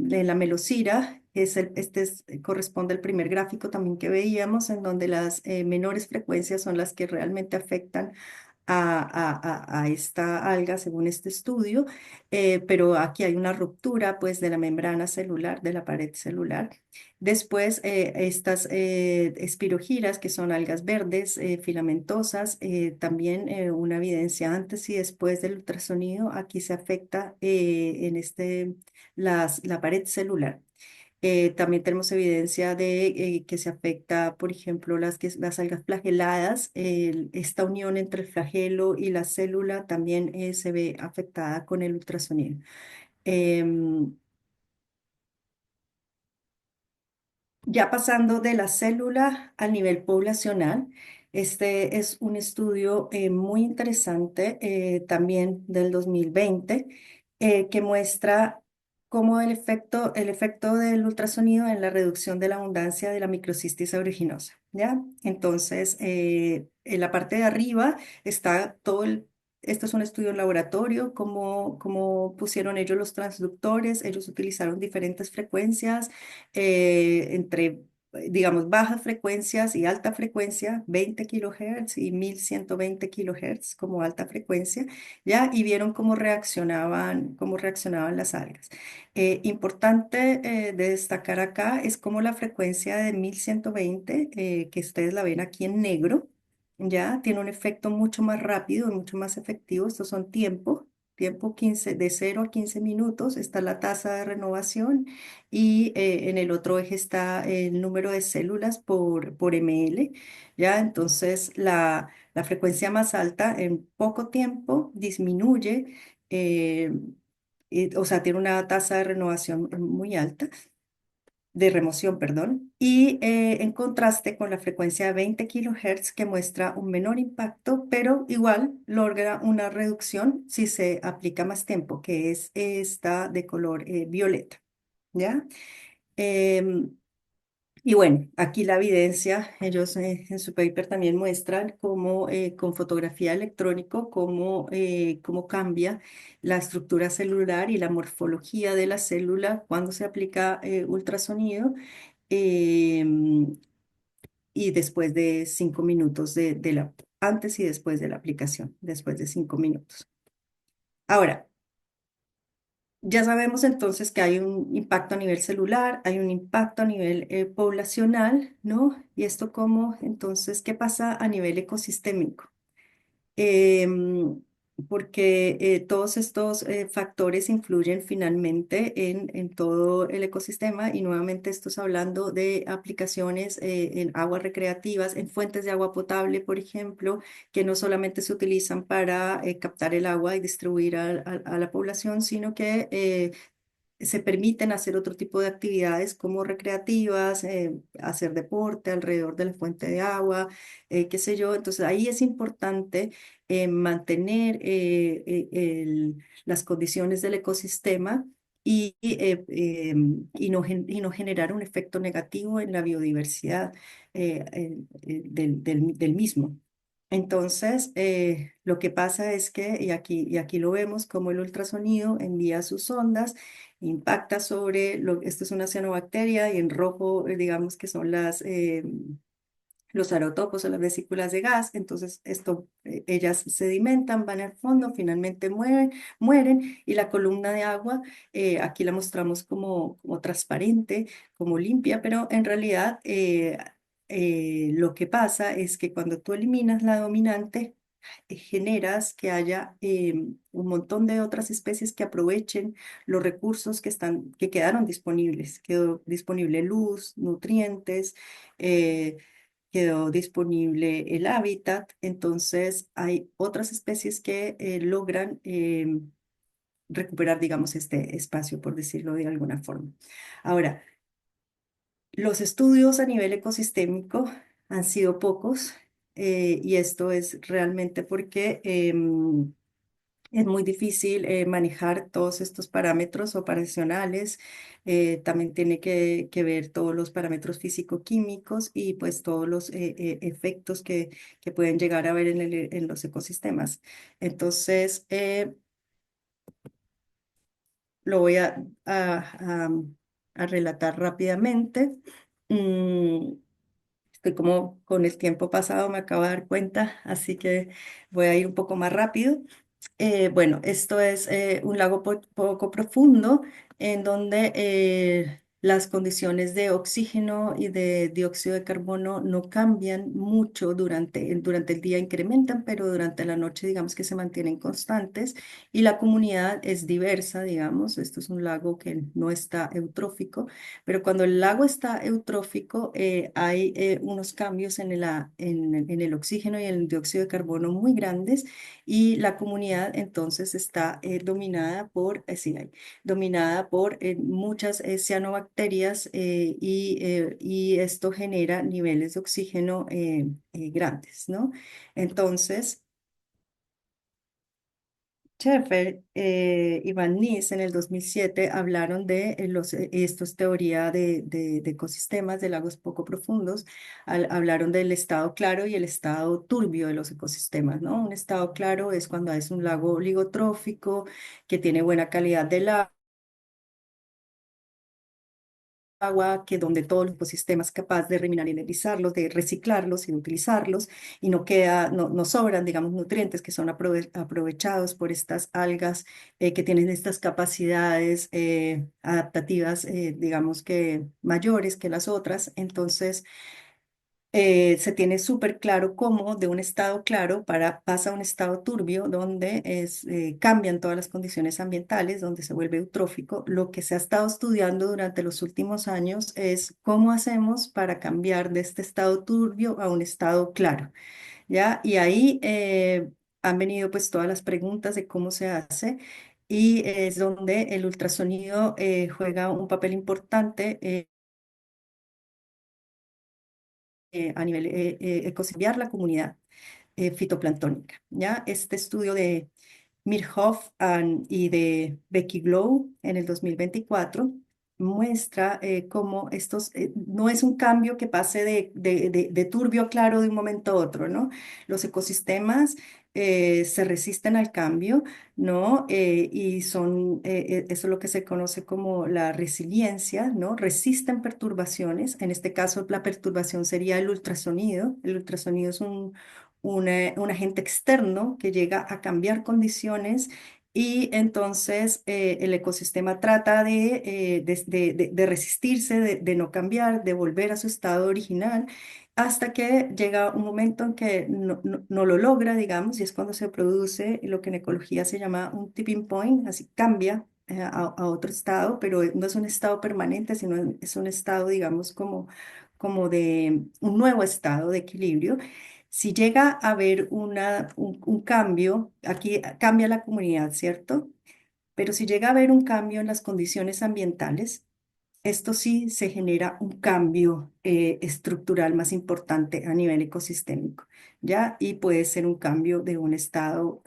la melosira, corresponde al primer gráfico también que veíamos, en donde las menores frecuencias son las que realmente afectan a esta alga según este estudio, pero aquí hay una ruptura pues de la membrana celular, de la pared celular. Después, estas espirogiras, que son algas verdes filamentosas, también una evidencia antes y después del ultrasonido. Aquí se afecta la pared celular. También tenemos evidencia de que se afecta, por ejemplo, las algas flageladas. Esta unión entre el flagelo y la célula también se ve afectada con el ultrasonido. Em, Ya pasando de la célula al nivel poblacional, este es un estudio muy interesante, también del 2020, que muestra cómo el efecto del ultrasonido en la reducción de la abundancia de la microcistis aeruginosa, ¿ya? Entonces, en la parte de arriba está todo esto es un estudio en laboratorio, cómo pusieron ellos los transductores. Ellos utilizaron diferentes frecuencias entre, digamos, bajas frecuencias y alta frecuencia, 20 kilohertz y 1120 kilohertz como alta frecuencia, ¿ya? Y vieron cómo reaccionaban las algas. Importante de destacar acá es cómo la frecuencia de 1120, que ustedes la ven aquí en negro, ya tiene un efecto mucho más rápido y mucho más efectivo. Estos son tiempo 15, de 0 a 15 minutos está la tasa de renovación y en el otro eje está el número de células por ml, ya. Entonces la frecuencia más alta en poco tiempo disminuye, eh, o sea, tiene una tasa de renovación muy alta, de remoción, perdón, y en contraste con la frecuencia de 20 kilohertz que muestra un menor impacto, pero igual logra una reducción si se aplica más tiempo, que es esta de color violeta, ¿ya? Em, y bueno, aquí la evidencia, ellos en su paper también muestran cómo con fotografía electrónico, cómo cambia la estructura celular y la morfología de la célula cuando se aplica ultrasonido, em, y después de 5 minutos antes y después de la aplicación, después de 5 minutos. Ahora, ya sabemos entonces que hay un impacto a nivel celular, hay un impacto a nivel poblacional, ¿no? Y esto cómo, entonces, ¿qué pasa a nivel ecosistémico? Em, Porque todos estos factores influyen finalmente en todo el ecosistema, y nuevamente esto es hablando de aplicaciones en aguas recreativas, en fuentes de agua potable, por ejemplo, que no solamente se utilizan para captar el agua y distribuir a la población, sino que se permiten hacer otro tipo de actividades como recreativas, hacer deporte alrededor de la fuente de agua, qué sé yo. Entonces ahí es importante mantener las condiciones del ecosistema y no generar un efecto negativo en la biodiversidad del mismo. Entonces, lo que pasa es que, y aquí lo vemos, como el ultrasonido envía sus ondas, impacta esto es una cianobacteria, y en rojo, digamos que son los aerotópos o las vesículas de gas. Entonces ellas sedimentan, van al fondo, finalmente mueren, y la columna de agua, aquí la mostramos como transparente, como limpia, pero en realidad lo que pasa es que cuando tú eliminas la dominante, generas que haya un montón de otras especies que aprovechen los recursos que quedaron disponibles. Quedó disponible luz, nutrientes, eh, quedó disponible el hábitat. Entonces hay otras especies que logran recuperar, digamos, este espacio, por decirlo de alguna forma. Ahora, los estudios a nivel ecosistémico han sido pocos, y esto es realmente porque es muy difícil manejar todos estos parámetros operacionales. También tiene que ver todos los parámetros físico-químicos y pues todos los efectos que pueden llegar a ver en los ecosistemas. Entonces, lo voy a relatar rápidamente. Mm, Estoy como con el tiempo pasado, me acabo de dar cuenta, así que voy a ir un poco más rápido. Bueno, esto es un lago poco profundo, en donde las condiciones de oxígeno y de dióxido de carbono no cambian mucho durante el día, incrementan, pero durante la noche digamos que se mantienen constantes, y la comunidad es diversa, digamos. Esto es un lago que no está eutrófico, pero cuando el lago está eutrófico hay unos cambios en el oxígeno y en el dióxido de carbono muy grandes, y la comunidad entonces está dominada por muchas cianobacterias, y esto genera niveles de oxígeno grandes, ¿no? Entonces, Schaeffer y Van Nys en el 2007 hablaron de esto es teoría de ecosistemas de lagos poco profundos, hablaron del estado claro y el estado turbio de los ecosistemas, ¿no? Un estado claro es cuando es un lago oligotrófico que tiene buena calidad del agua, que donde todo el ecosistema es capaz de remineralizarlos, de reciclarlos y de utilizarlos, y no sobran, digamos, nutrientes que son aprovechados por estas algas que tienen estas capacidades adaptativas, digamos que mayores que las otras. Entonces, se tiene súper claro cómo de un estado claro pasa a un estado turbio donde cambian todas las condiciones ambientales, donde se vuelve eutrófico. Lo que se ha estado estudiando durante los últimos años es cómo hacemos para cambiar de este estado turbio a un estado claro, ¿ya? Y ahí han venido pues todas las preguntas de cómo se hace. Y es donde el ultrasonido juega un papel importante a nivel ecosistema, la comunidad fitoplanctónica. ¿Ya? Este estudio de Mirhoff y de Becky Glow en el 2024 muestra cómo no es un cambio que pase de turbio a claro de un momento a otro, ¿no? Los ecosistemas se resisten al cambio, ¿no? Eso es lo que se conoce como la resiliencia, ¿no? Resisten perturbaciones. En este caso, la perturbación sería el ultrasonido. El ultrasonido es un agente externo que llega a cambiar condiciones y entonces el ecosistema trata de resistirse, de no cambiar, de volver a su estado original, hasta que llega un momento en que no lo logra, digamos, y es cuando se produce lo que en ecología se llama un tipping point, así cambia a otro estado, pero no es un estado permanente, sino es un estado, digamos, como de un nuevo estado de equilibrio. Si llega a haber un cambio, aquí cambia la comunidad, ¿cierto? Pero si llega a haber un cambio en las condiciones ambientales, esto sí se genera un cambio estructural más importante a nivel ecosistémico, ¿ya? Y puede ser un cambio de un estado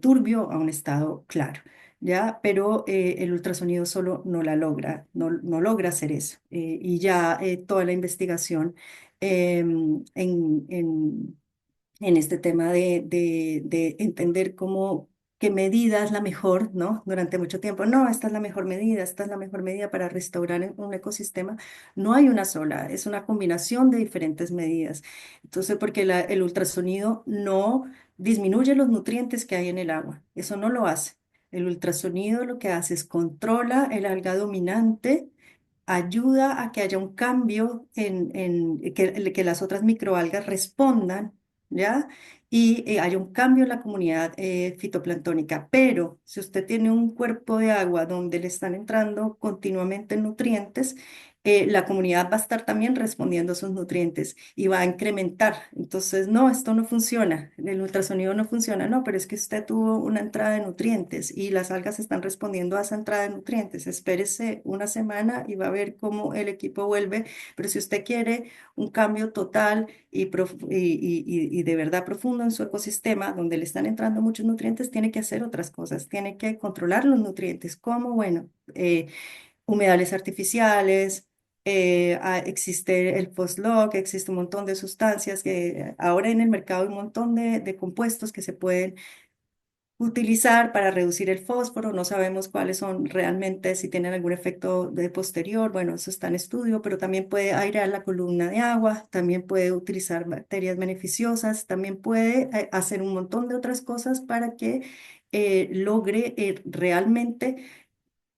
turbio a un estado claro, ¿ya? Pero el ultrasonido solo no la logra, no logra hacer eso. Y ya toda la investigación en este tema de entender qué medida es la mejor, ¿no? Durante mucho tiempo, no, esta es la mejor medida, esta es la mejor medida para restaurar un ecosistema. No hay una sola, es una combinación de diferentes medidas. Entonces, porque el ultrasonido no disminuye los nutrientes que hay en el agua, eso no lo hace. El ultrasonido lo que hace es controla el alga dominante, ayuda a que haya un cambio que las otras microalgas respondan, ¿ya? Y haya un cambio en la comunidad fitoplanctónica. Pero si usted tiene un cuerpo de agua donde le están entrando continuamente nutrientes, la comunidad va a estar también respondiendo a esos nutrientes y va a incrementar. Entonces, no, esto no funciona, el ultrasonido no funciona, no, pero es que usted tuvo una entrada de nutrientes y las algas están respondiendo a esa entrada de nutrientes. Espérese una semana y va a ver cómo el equipo vuelve, pero si usted quiere un cambio total y de verdad profundo en su ecosistema, donde le están entrando muchos nutrientes, tiene que hacer otras cosas, tiene que controlar los nutrientes, como, bueno, humedales artificiales. Existe el post-log, existe un montón de sustancias que ahora en el mercado hay un montón de compuestos que se pueden utilizar para reducir el fósforo. No sabemos cuáles son realmente, si tienen algún efecto de posterior. Bueno, eso está en estudio, pero también puede airear la columna de agua, también puede utilizar bacterias beneficiosas, también puede hacer un montón de otras cosas para que logre realmente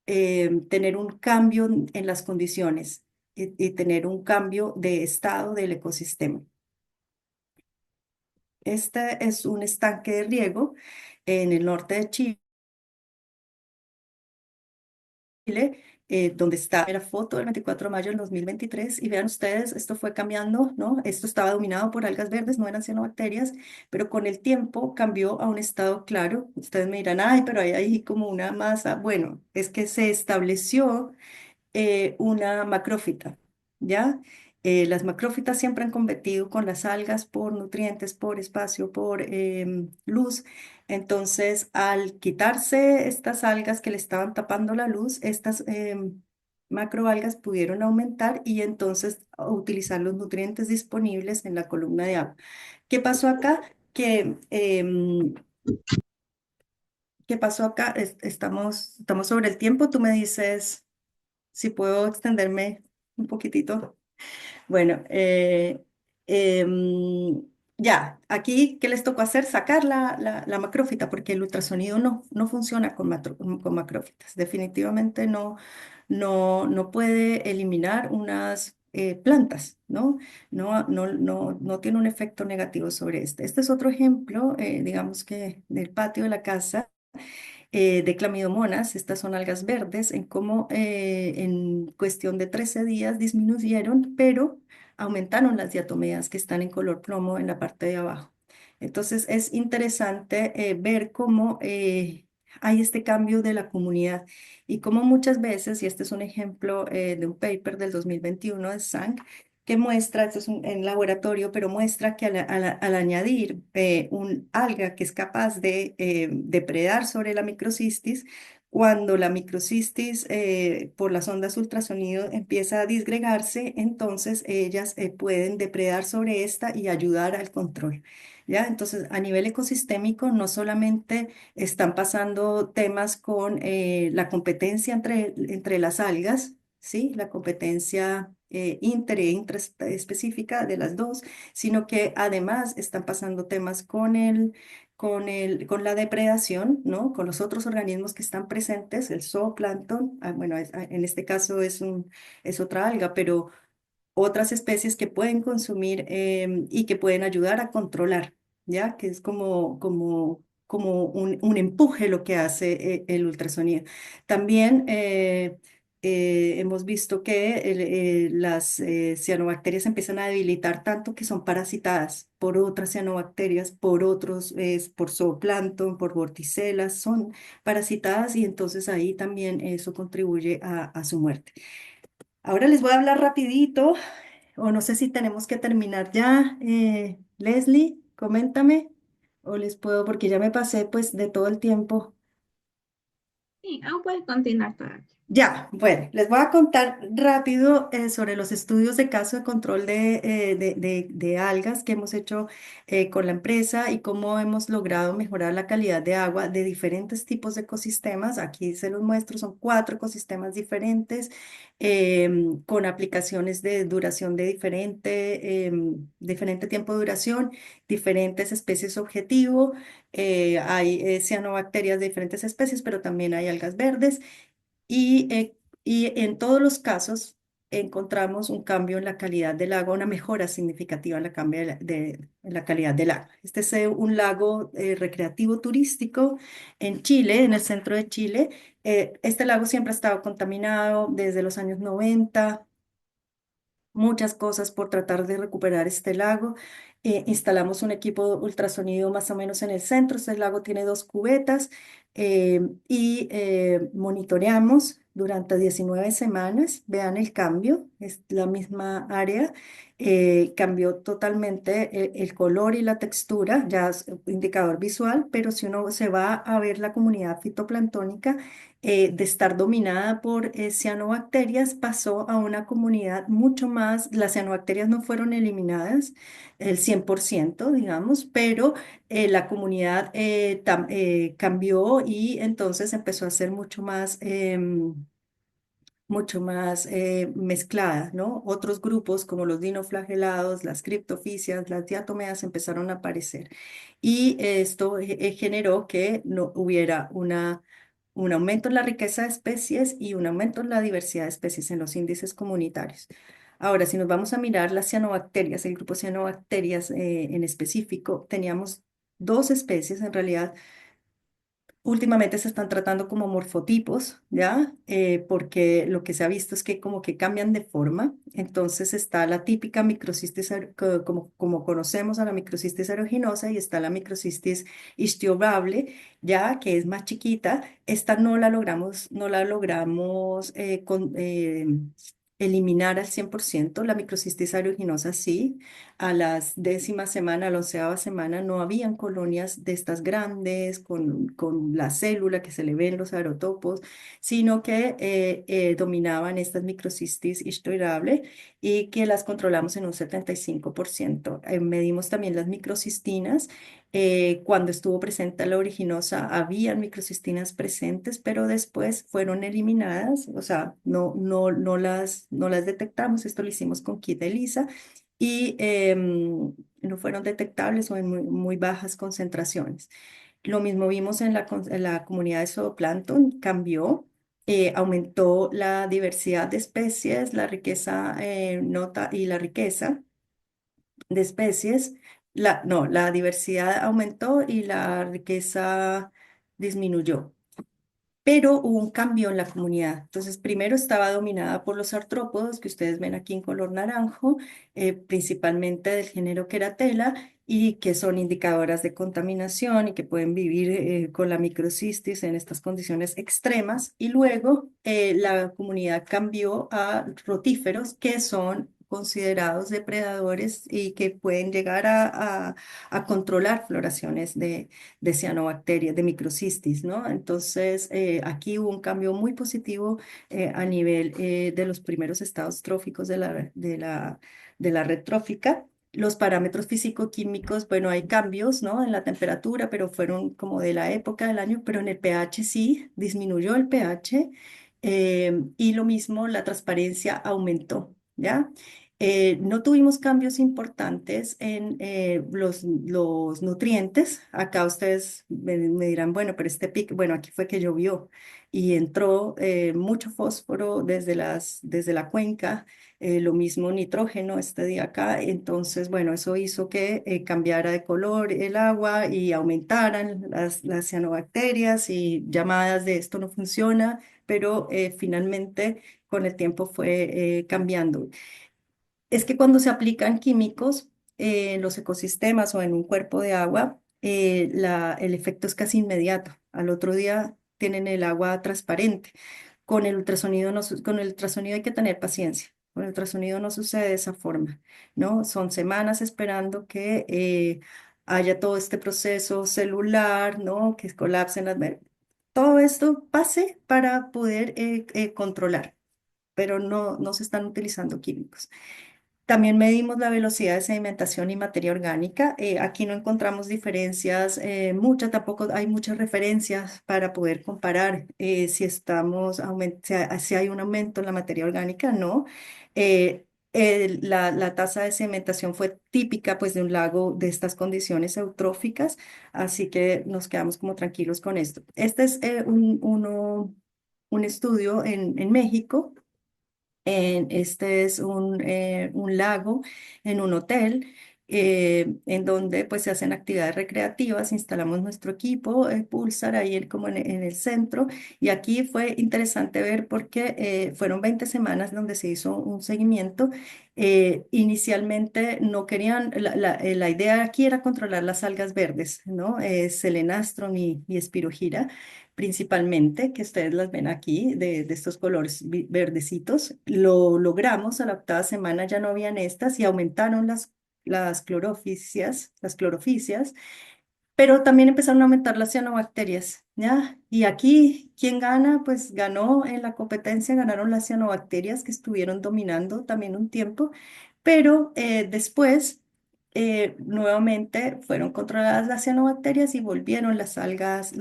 tener un cambio en las condiciones y tener un cambio de estado del ecosistema. Este es un estanque de riego en el norte de Chile, donde está la foto del 24 de mayo del 2023. Y vean ustedes, esto fue cambiando, ¿no? Esto estaba dominado por algas verdes, no eran cianobacterias, pero con el tiempo cambió a un estado claro. Ustedes me dirán, ay, pero hay ahí como una masa. Bueno, es que se estableció una macrófita, ¿ya? Las macrófitas siempre han competido con las algas por nutrientes, por espacio, por luz. Entonces, al quitarse estas algas que le estaban tapando la luz, estas macroalgas pudieron aumentar y entonces utilizar los nutrientes disponibles en la columna de agua. ¿Qué pasó acá? ¿Qué pasó acá? Estamos sobre el tiempo. Tú me dices si puedo extenderme un poquitito. Bueno, ya, aquí, ¿qué les tocó hacer? Sacar la macrófita, porque el ultrasonido no funciona con macrófitas. Definitivamente no puede eliminar unas plantas, ¿no? No tiene un efecto negativo sobre este. Este es otro ejemplo, digamos que del patio de la casa de clamidomonas, estas son algas verdes, en cómo en cuestión de 13 días disminuyeron, pero aumentaron las diatomeas que están en color plomo en la parte de abajo. Entonces es interesante ver cómo hay este cambio de la comunidad y cómo muchas veces, y este es un ejemplo de un paper del 2021 de Sang, que muestra, esto es en laboratorio, pero muestra que al añadir un alga que es capaz de depredar sobre la microcistis, cuando la microcistis por las ondas ultrasonido empieza a disgregarse, entonces ellas pueden depredar sobre esta y ayudar al control. ¿Ya? Entonces, a nivel ecosistémico, no solamente están pasando temas con la competencia entre las algas, ¿sí? La competencia intraespecífica de las dos, sino que además están pasando temas con la depredación, ¿no? Con los otros organismos que están presentes, el zooplancton, bueno, en este caso es otra alga, pero otras especies que pueden consumir y que pueden ayudar a controlar, ¿ya? Que es como un empuje lo que hace el ultrasonido. También hemos visto que las cianobacterias empiezan a debilitar tanto que son parasitadas por otras cianobacterias, por zooplancton, por vorticelas, son parasitadas y entonces ahí también eso contribuye a su muerte. Ahora les voy a hablar rapidito, o no sé si tenemos que terminar ya. Leslie, coméntame, o les puedo, porque ya me pasé pues de todo el tiempo. Sí, aún puedes continuar todavía. Ya, bueno, les voy a contar rápido sobre los estudios de caso de control de algas que hemos hecho con la empresa y cómo hemos logrado mejorar la calidad de agua de diferentes tipos de ecosistemas. Aquí se los muestro, son 4 ecosistemas diferentes con aplicaciones de duración de diferente tiempo de duración, diferentes especies objetivo. Hay cianobacterias de diferentes especies, pero también hay algas verdes. Y en todos los casos encontramos un cambio en la calidad del agua, una mejora significativa en en la calidad del agua. Este es un lago recreativo turístico en Chile, en el centro de Chile. Este lago siempre ha estado contaminado desde los años 90, muchas cosas por tratar de recuperar este lago. Instalamos un equipo de ultrasonido más o menos en el centro. Este lago tiene 2 cubetas y monitoreamos durante 19 semanas. Vean el cambio, es la misma área. Cambió totalmente el color y la textura, ya es un indicador visual, pero si uno se va a ver la comunidad fitoplanctónica, de estar dominada por cianobacterias, pasó a una comunidad mucho más, las cianobacterias no fueron eliminadas el 100%, digamos, pero la comunidad cambió y entonces empezó a ser mucho más mezclada, ¿no? Otros grupos como los dinoflagelados, las criptofisias, las diatomeas empezaron a aparecer y esto generó que no hubiera un aumento en la riqueza de especies y un aumento en la diversidad de especies en los índices comunitarios. Ahora, si nos vamos a mirar las cianobacterias, el grupo cianobacterias en específico, teníamos 2 especies en realidad. Últimamente se están tratando como morfotipos, ¿ya? Porque lo que se ha visto es que como que cambian de forma. Entonces está la típica microcistis, como conocemos a la microcistis aeruginosa y está la microcistis istiobable, ¿ya? Que es más chiquita. Esta no la logramos eliminar al 100% la microcistis aeruginosa, sí. A las décima semana, a la onceava semana, no habían colonias de estas grandes con la célula que se le ven los aerotopos, sino que dominaban estas microcistis histoirable y que las controlamos en un 75%. Medimos también las microcistinas. Cuando estuvo presente la originosa, había microcistinas presentes, pero después fueron eliminadas, o sea, no las detectamos. Esto lo hicimos con kit ELISA y no fueron detectables o en muy bajas concentraciones. Lo mismo vimos en la comunidad de zooplancton, cambió. Aumentó la diversidad de especies, la riqueza nota y la riqueza de especies, no, la diversidad aumentó y la riqueza disminuyó. Pero hubo un cambio en la comunidad. Entonces, primero estaba dominada por los artrópodos, que ustedes ven aquí en color naranjo, principalmente del género Keratella, y que son indicadoras de contaminación y que pueden vivir con la microcistis en estas condiciones extremas. Y luego la comunidad cambió a rotíferos, que son considerados depredadores y que pueden llegar a controlar floraciones de cianobacterias, de microcistis, ¿no? Entonces, aquí hubo un cambio muy positivo a nivel de los primeros estados tróficos de la red trófica. Los parámetros físico-químicos, bueno, hay cambios, ¿no? En la temperatura, pero fueron como de la época del año, pero en el pH sí, disminuyó el pH y lo mismo, la transparencia aumentó, ¿ya? No tuvimos cambios importantes en los nutrientes. Acá ustedes me dirán, bueno, pero este pic, bueno, aquí fue que llovió y entró mucho fósforo desde la cuenca, lo mismo nitrógeno este día acá. Entonces, bueno, eso hizo que cambiara de color el agua y aumentaran las cianobacterias y llamadas de esto no funciona, pero finalmente con el tiempo fue cambiando. Es que cuando se aplican químicos en los ecosistemas o en un cuerpo de agua, el efecto es casi inmediato. Al otro día tienen el agua transparente. Con el ultrasonido, no, con el ultrasonido hay que tener paciencia. Con el ultrasonido no sucede de esa forma, ¿no? Son semanas esperando que haya todo este proceso celular, ¿no? Que colapsen todo esto pase para poder controlar, pero no se están utilizando químicos. También medimos la velocidad de sedimentación y materia orgánica. Aquí no encontramos diferencias, muchas, tampoco hay muchas referencias para poder comparar si si hay un aumento en la materia orgánica, no. La tasa de sedimentación fue típica pues de un lago de estas condiciones eutróficas, así que nos quedamos como tranquilos con esto. Este es un estudio en México. Este es un lago en un hotel en donde pues se hacen actividades recreativas, instalamos nuestro equipo, Pulsar, ahí como en el centro, y aquí fue interesante ver porque fueron 20 semanas donde se hizo un seguimiento. Inicialmente no querían, la idea aquí era controlar las algas verdes, ¿no? Selenastrum y Espirogyra principalmente, que ustedes las ven aquí, de estos colores verdecitos. Lo logramos, a la octava semana ya no habían estas y aumentaron las clorofisias, pero también empezaron a aumentar las cianobacterias, ¿ya? Y aquí, ¿quién gana? Pues ganó en la competencia, ganaron las cianobacterias que estuvieron dominando también un tiempo, pero después nuevamente fueron controladas las cianobacterias y volvieron las algas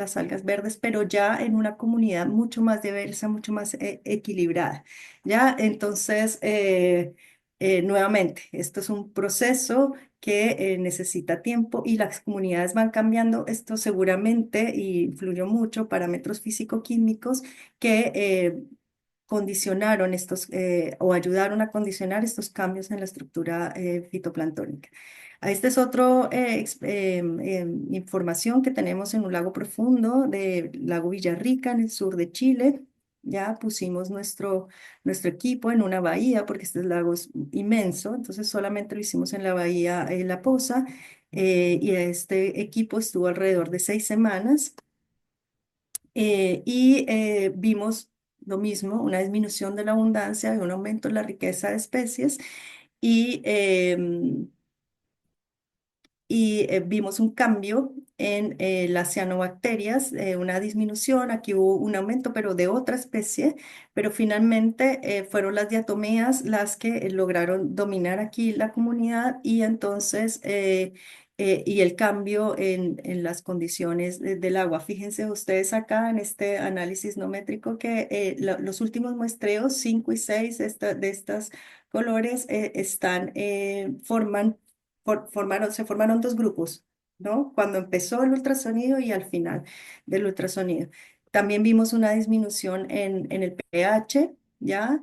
verdes, pero ya en una comunidad mucho más diversa, mucho más equilibrada, ¿ya? Entonces, nuevamente, esto es un proceso que necesita tiempo y las comunidades van cambiando. Esto seguramente influyó mucho parámetros físico-químicos que condicionaron o ayudaron a condicionar estos cambios en la estructura fitoplanctónica. Este es otro información que tenemos en un lago profundo del lago Villarrica en el sur de Chile. Ya pusimos nuestro equipo en una bahía porque este lago es inmenso, entonces solamente lo hicimos en la bahía La Poza y este equipo estuvo alrededor de 6 semanas y vimos lo mismo, una disminución de la abundancia y un aumento en la riqueza de especies. Y vimos un cambio en las cianobacterias, una disminución, aquí hubo un aumento, pero de otra especie, pero finalmente fueron las diatomeas las que lograron dominar aquí la comunidad y entonces, y el cambio en las condiciones del agua. Fíjense ustedes acá en este análisis no métrico que los últimos muestreos, 5 y 6 de estas colores, se formaron dos grupos, ¿no? Cuando empezó el ultrasonido y al final del ultrasonido. También vimos una disminución en el pH, ¿ya?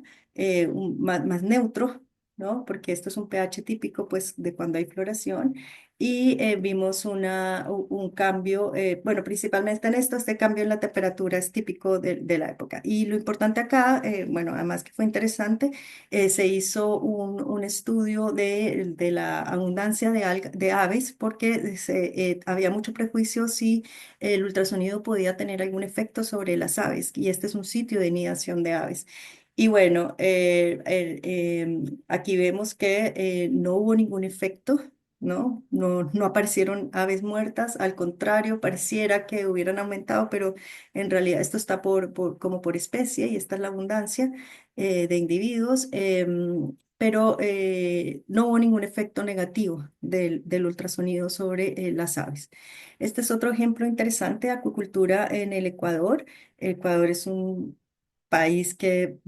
Más neutro, ¿no? Porque esto es un pH típico, pues, de cuando hay floración. Y vimos un cambio, bueno, principalmente en esto, este cambio en la temperatura es típico de la época. Y lo importante acá, bueno, además que fue interesante, se hizo un estudio de la abundancia de aves porque había mucho prejuicio si el ultrasonido podía tener algún efecto sobre las aves y este es un sitio de nidación de aves. Y bueno, aquí vemos que no hubo ningún efecto. ¿No? No aparecieron aves muertas, al contrario, pareciera que hubieran aumentado, pero en realidad esto está como por especie y esta es la abundancia de individuos, pero no hubo ningún efecto negativo del ultrasonido sobre las aves. Este es otro ejemplo interesante de acuicultura en el Ecuador. El Ecuador es un país que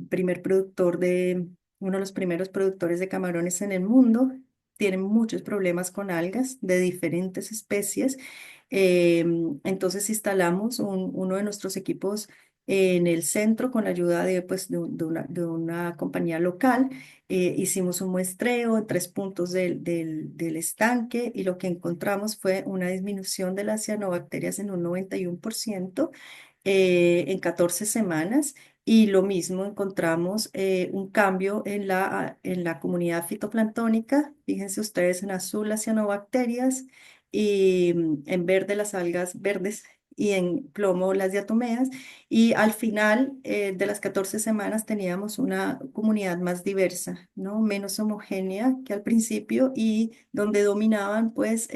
uno de los primeros productores de camarones en el mundo. Tiene muchos problemas con algas de diferentes especies. Entonces instalamos uno de nuestros equipos en el centro con la ayuda pues, de una compañía local. Hicimos un muestreo en 3 puntos del estanque y lo que encontramos fue una disminución de las cianobacterias en un 91% en 14 semanas. Y lo mismo encontramos un cambio en la comunidad fitoplanctónica. Fíjense ustedes en azul las cianobacterias y en verde las algas verdes y en plomo las diatomeas. Y al final de las 14 semanas teníamos una comunidad más diversa, ¿no? Menos homogénea que al principio y donde dominaban pues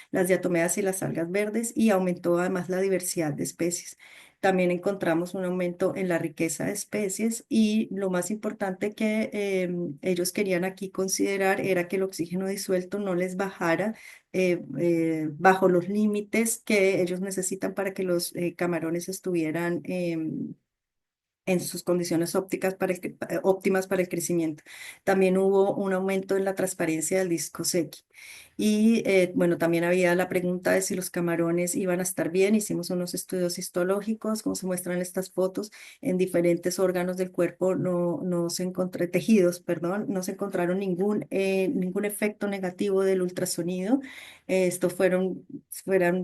las diatomeas y las algas verdes y aumentó además la diversidad de especies. También encontramos un aumento en la riqueza de especies y lo más importante que ellos querían aquí considerar era que el oxígeno disuelto no les bajara bajo los límites que ellos necesitan para que los camarones estuvieran en sus condiciones óptimas para el crecimiento. También hubo un aumento en la transparencia del disco Secchi. Y bueno, también había la pregunta de si los camarones iban a estar bien. Hicimos unos estudios histológicos, como se muestran en estas fotos, en diferentes órganos del cuerpo, no se encontró, tejidos, perdón, no se encontraron ningún efecto negativo del ultrasonido. Fueron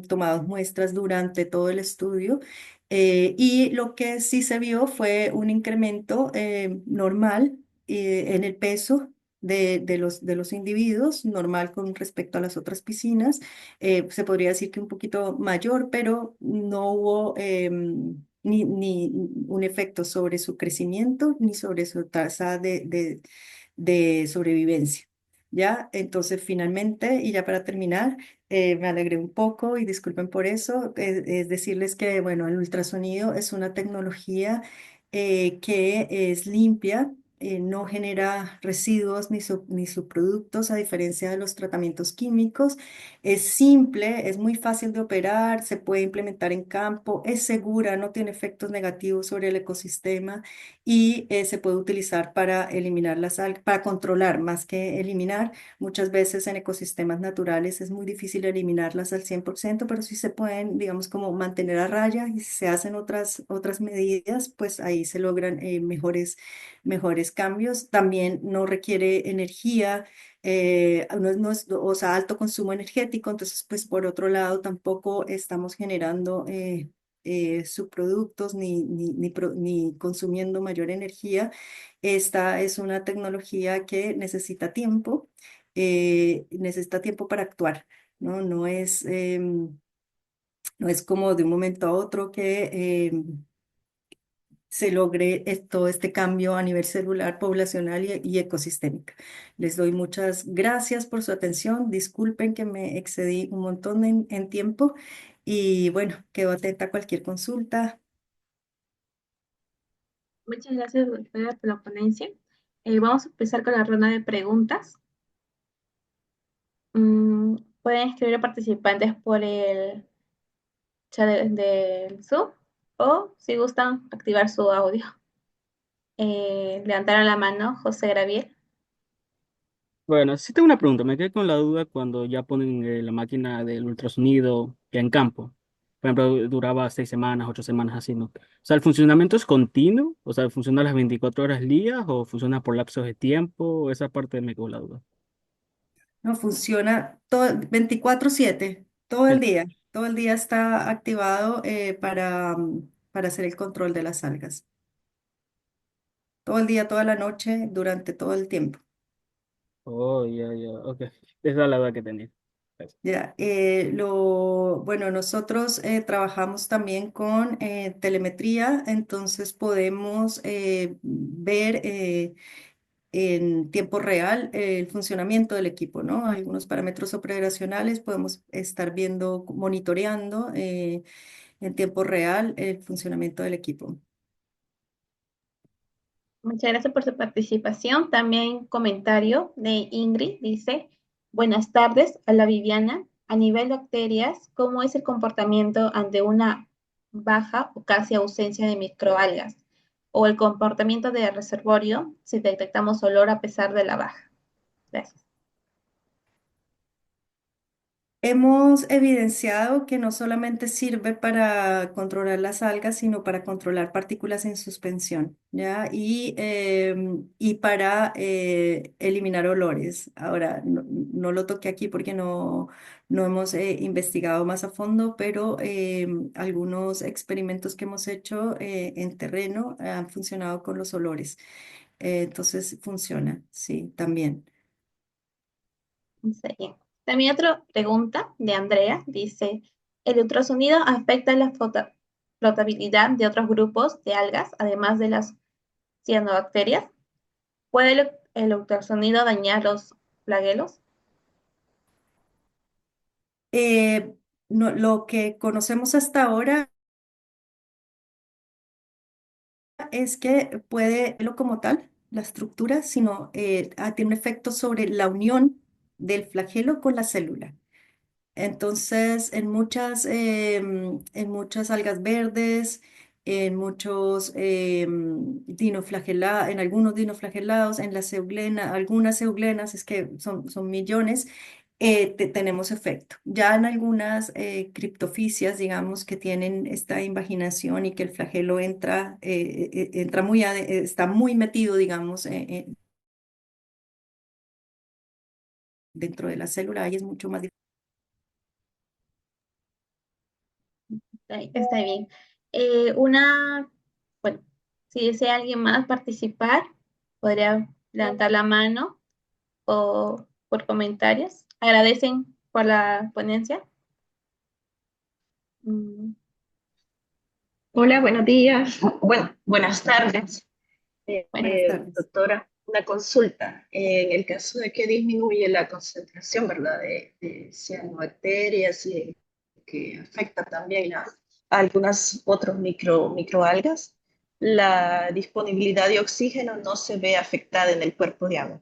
tomadas muestras durante todo el estudio y lo que sí se vio fue un incremento normal en el peso de los individuos, normal con respecto a las otras piscinas. Se podría decir que un poquito mayor, pero no hubo ni un efecto sobre su crecimiento ni sobre su tasa de sobrevivencia. ¿Ya? Entonces, finalmente, y ya para terminar, me alegré un poco y disculpen por eso, es decirles que, bueno, el ultrasonido es una tecnología que es limpia, no genera residuos ni subproductos, a diferencia de los tratamientos químicos. Es simple, es muy fácil de operar, se puede implementar en campo, es segura, no tiene efectos negativos sobre el ecosistema y se puede utilizar para eliminar las algas, para controlar más que eliminar. Muchas veces en ecosistemas naturales es muy difícil eliminarlas al 100%, pero sí se pueden, digamos, como mantener a raya y si se hacen otras medidas, pues ahí se logran mejores cambios. También no requiere energía. O sea, alto consumo energético, entonces, pues por otro lado, tampoco estamos generando subproductos ni consumiendo mayor energía. Esta es una tecnología que necesita tiempo para actuar, ¿no? No es como de un momento a otro que se logre todo este cambio a nivel celular, poblacional y ecosistémico. Les doy muchas gracias por su atención. Disculpen que me excedí un montón en tiempo y bueno, quedo atenta a cualquier consulta. Muchas gracias, doctora, por la ponencia. Vamos a empezar con la ronda de preguntas. Pueden escribir a participantes por el chat del Zoom o, si gustan, activar su audio. Levantaron la mano, José Graviel. Bueno, sí tengo una pregunta. Me quedé con la duda cuando ya ponen la máquina del ultrasonido ya en campo. Por ejemplo, duraba 6 semanas, 8 semanas así, ¿no? O sea, ¿el funcionamiento es continuo? O sea, ¿funciona las 24 horas al día o funciona por lapsos de tiempo? Esa parte me quedó la duda. No funciona todo 24/7, Sí. todo el día está activado para hacer el control de las algas. Todo el día, toda la noche, durante todo el tiempo. Oh, ya, ya, ok. Esa es la duda que tenía. Gracias. Ya, bueno, nosotros trabajamos también con telemetría, entonces podemos ver en tiempo real el funcionamiento del equipo, ¿no? Algunos parámetros operacionales podemos estar viendo, monitoreando en tiempo real el funcionamiento del equipo. Muchas gracias por su participación. También comentario de Ingrid dice, buenas tardes a la Viviana. A nivel de bacterias, ¿cómo es el comportamiento ante una baja o casi ausencia de microalgas? O el comportamiento de reservorio si detectamos olor a pesar de la baja. Gracias. Hemos evidenciado que no solamente sirve para controlar las algas, sino para controlar partículas en suspensión, ¿ya? Y para eliminar olores. Ahora, no lo toqué aquí porque no hemos investigado más a fondo, pero algunos experimentos que hemos hecho en terreno han funcionado con los olores. Entonces, funciona, sí, también. Está bien. También otra pregunta de Andrea dice, ¿el ultrasonido afecta la flotabilidad de otros grupos de algas, además de las cianobacterias? ¿Puede el ultrasonido dañar los flagelos? Lo que conocemos hasta ahora es que puede, lo como tal, la estructura, sino tiene un efecto sobre la unión del flagelo con la célula. Entonces, en muchas algas verdes, en algunos dinoflagelados, en la ceuglenas, algunas ceuglenas, es que son millones, tenemos efecto. Ya en algunas criptofisias, digamos, que tienen esta invaginación y que el flagelo entra está muy metido, digamos, dentro de la célula, ahí es mucho más difícil. Está bien. Una, bueno, si desea alguien más participar, podría levantar la mano o por comentarios. Agradecen por la ponencia. Mm, Hola, buenos días. Bueno, buenas tardes, bueno, Buenas tardes. doctora. Una consulta. En el caso de que disminuye la concentración, ¿verdad? De cianobacterias y que afecta también a algunas otros microalgas, la disponibilidad de oxígeno no se ve afectada en el cuerpo de agua.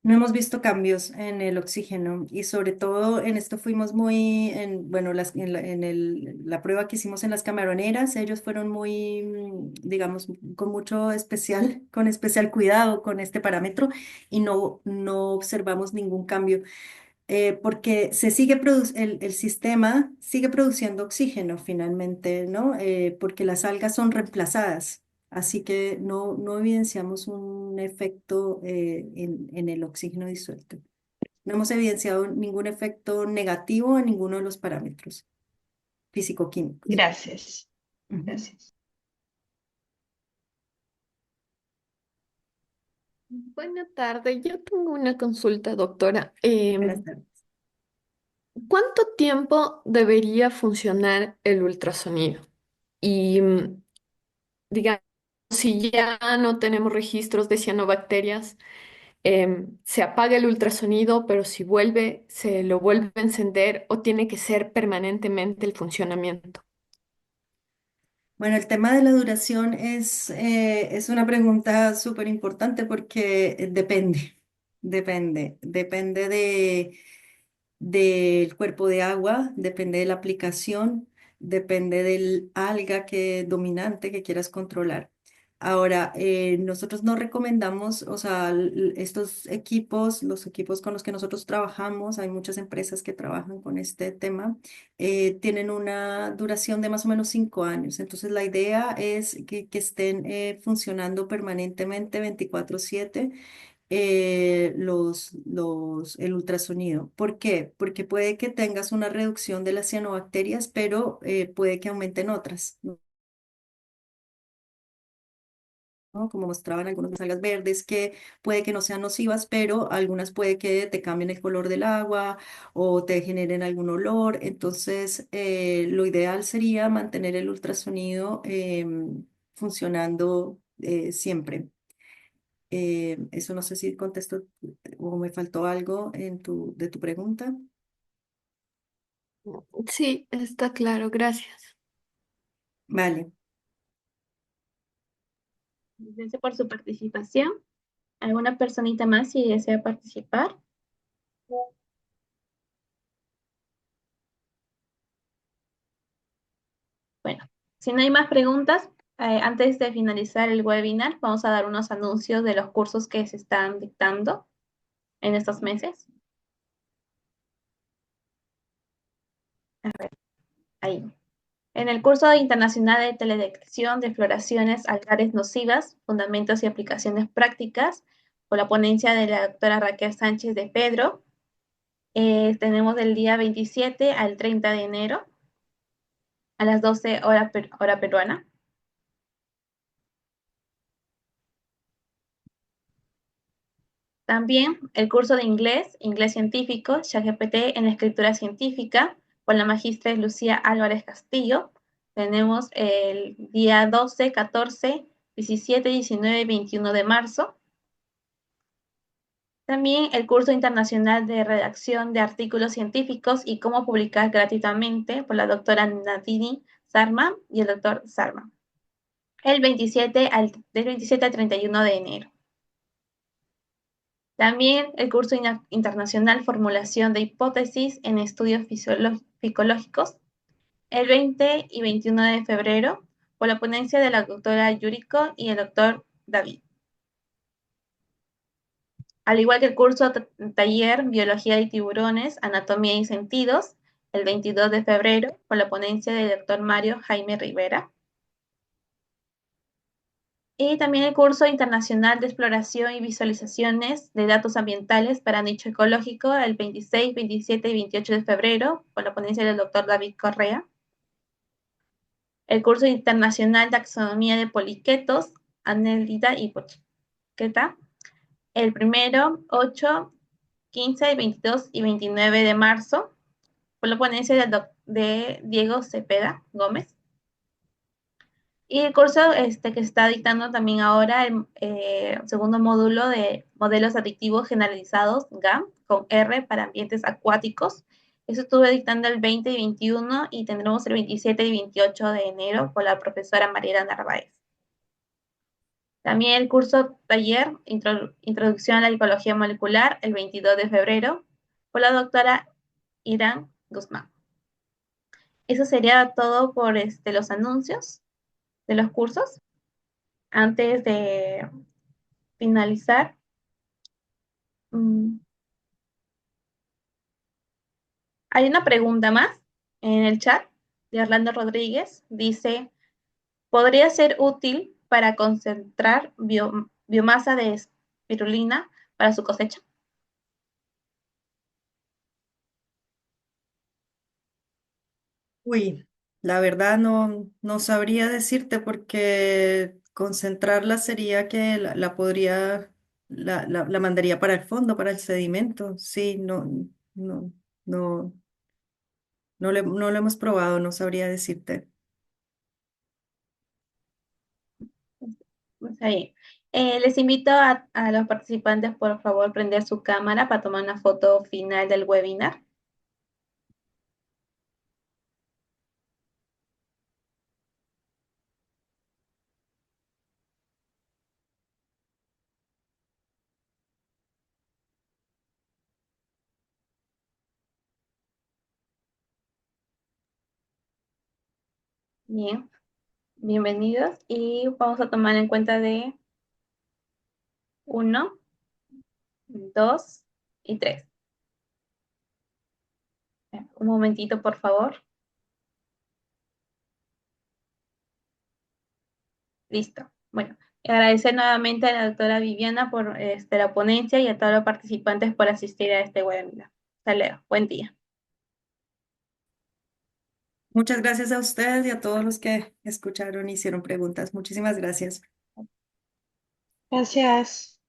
No hemos visto cambios en el oxígeno y sobre todo en esto fuimos bueno, la prueba que hicimos en las camaroneras, ellos fueron muy, digamos, con especial cuidado con este parámetro y no observamos ningún cambio porque el sistema sigue produciendo oxígeno finalmente, ¿no? Porque las algas son reemplazadas, así que no evidenciamos un efecto en el oxígeno disuelto. No hemos evidenciado ningún efecto negativo en ninguno de los parámetros físico-químicos. Gracias. Ujú. Gracias. Buenas tardes, yo tengo una consulta, doctora. Buenas tardes. ¿Cuánto tiempo debería funcionar el ultrasonido? Y digamos, si ya no tenemos registros de cianobacterias, se apaga el ultrasonido, pero si vuelve, se lo vuelve a encender o tiene que ser permanentemente el funcionamiento. Bueno, el tema de la duración es una pregunta súper importante porque depende del cuerpo de agua, depende de la aplicación, depende del alga dominante que quieras controlar. Ahora, nosotros no recomendamos, o sea, estos equipos, los equipos con los que nosotros trabajamos, hay muchas empresas que trabajan con este tema, tienen una duración de más o menos 5 años. Entonces, la idea es que estén funcionando permanentemente 24/7 el ultrasonido. ¿Por qué? Porque puede que tengas una reducción de las cianobacterias, pero puede que aumenten otras, ¿no? Como mostraban algunas de las algas verdes, que puede que no sean nocivas, pero algunas puede que te cambien el color del agua o te generen algún olor. Entonces, lo ideal sería mantener el ultrasonido funcionando siempre. Eso no sé si contesto o me faltó algo de tu pregunta. Sí, está claro, gracias. Vale. Gracias por su participación. ¿Alguna personita más si desea participar? Bueno, si no hay más preguntas, antes de finalizar el webinar, vamos a dar unos anuncios de los cursos que se están dictando en estos meses. Ahí. En el curso internacional de teledetección de floraciones algares nocivas, fundamentos y aplicaciones prácticas, por la ponencia de la doctora Raquel Sánchez de Pedro, tenemos del día 27 al 30 de enero a las 12 hora peruana. También el curso de inglés científico, ChatGPT en la escritura científica, por la magistra Lucía Álvarez Castillo. Tenemos el día 12, 14, 17, 19 y 21 de marzo. También el curso internacional de redacción de artículos científicos y cómo publicar gratuitamente por la doctora Nadine Sarma y el doctor Sarma. Del 27 al 31 de enero. También el curso internacional Formulación de hipótesis en estudios fisiológicos, el 20 y 21 de febrero, por la ponencia de la doctora Yuriko y el doctor David. Al igual que el curso taller Biología de tiburones, Anatomía y sentidos, el 22 de febrero, por la ponencia del doctor Mario Jaime Rivera. Y también el curso internacional de exploración y visualizaciones de datos ambientales para nicho ecológico el 26, 27 y 28 de febrero, por la ponencia del doctor David Correa. El curso internacional de taxonomía de poliquetos, Anelida y Boqueta, el primero, 8, 15, 22 y 29 de marzo, por la ponencia de Diego Cepeda Gómez. Y el curso que se está dictando también ahora, el segundo módulo de modelos aditivos generalizados, GAM, con R para ambientes acuáticos. Eso estuve dictando el 20 y 21 y tendremos el 27 y 28 de enero con la profesora Mariela Narváez. También el curso taller Introducción a la Ecología Molecular, el 22 de febrero, por la doctora Irán Guzmán. Eso sería todo por los anuncios de los cursos. Antes de finalizar, hay una pregunta más en el chat de Orlando Rodríguez. Dice, ¿podría ser útil para concentrar biomasa de espirulina para su cosecha? Uy, la verdad no sabría decirte porque concentrarla sería que la mandaría para el fondo, para el sedimento. Sí, no, no, no lo hemos probado, no sabría decirte. Está bien. Les invito a los participantes, por favor, prender su cámara para tomar una foto final del webinar. Bien, bienvenidos y vamos a tomar en cuenta de 1, 2 y 3. Un momentito, por favor. Listo. Bueno, agradecer nuevamente a la doctora Viviana por la ponencia y a todos los participantes por asistir a este webinar. Hasta luego. Buen día. Muchas gracias a usted y a todos los que escucharon y hicieron preguntas. Muchísimas gracias. Gracias.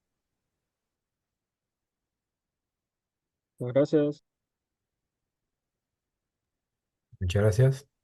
Pues gracias. Muchas gracias.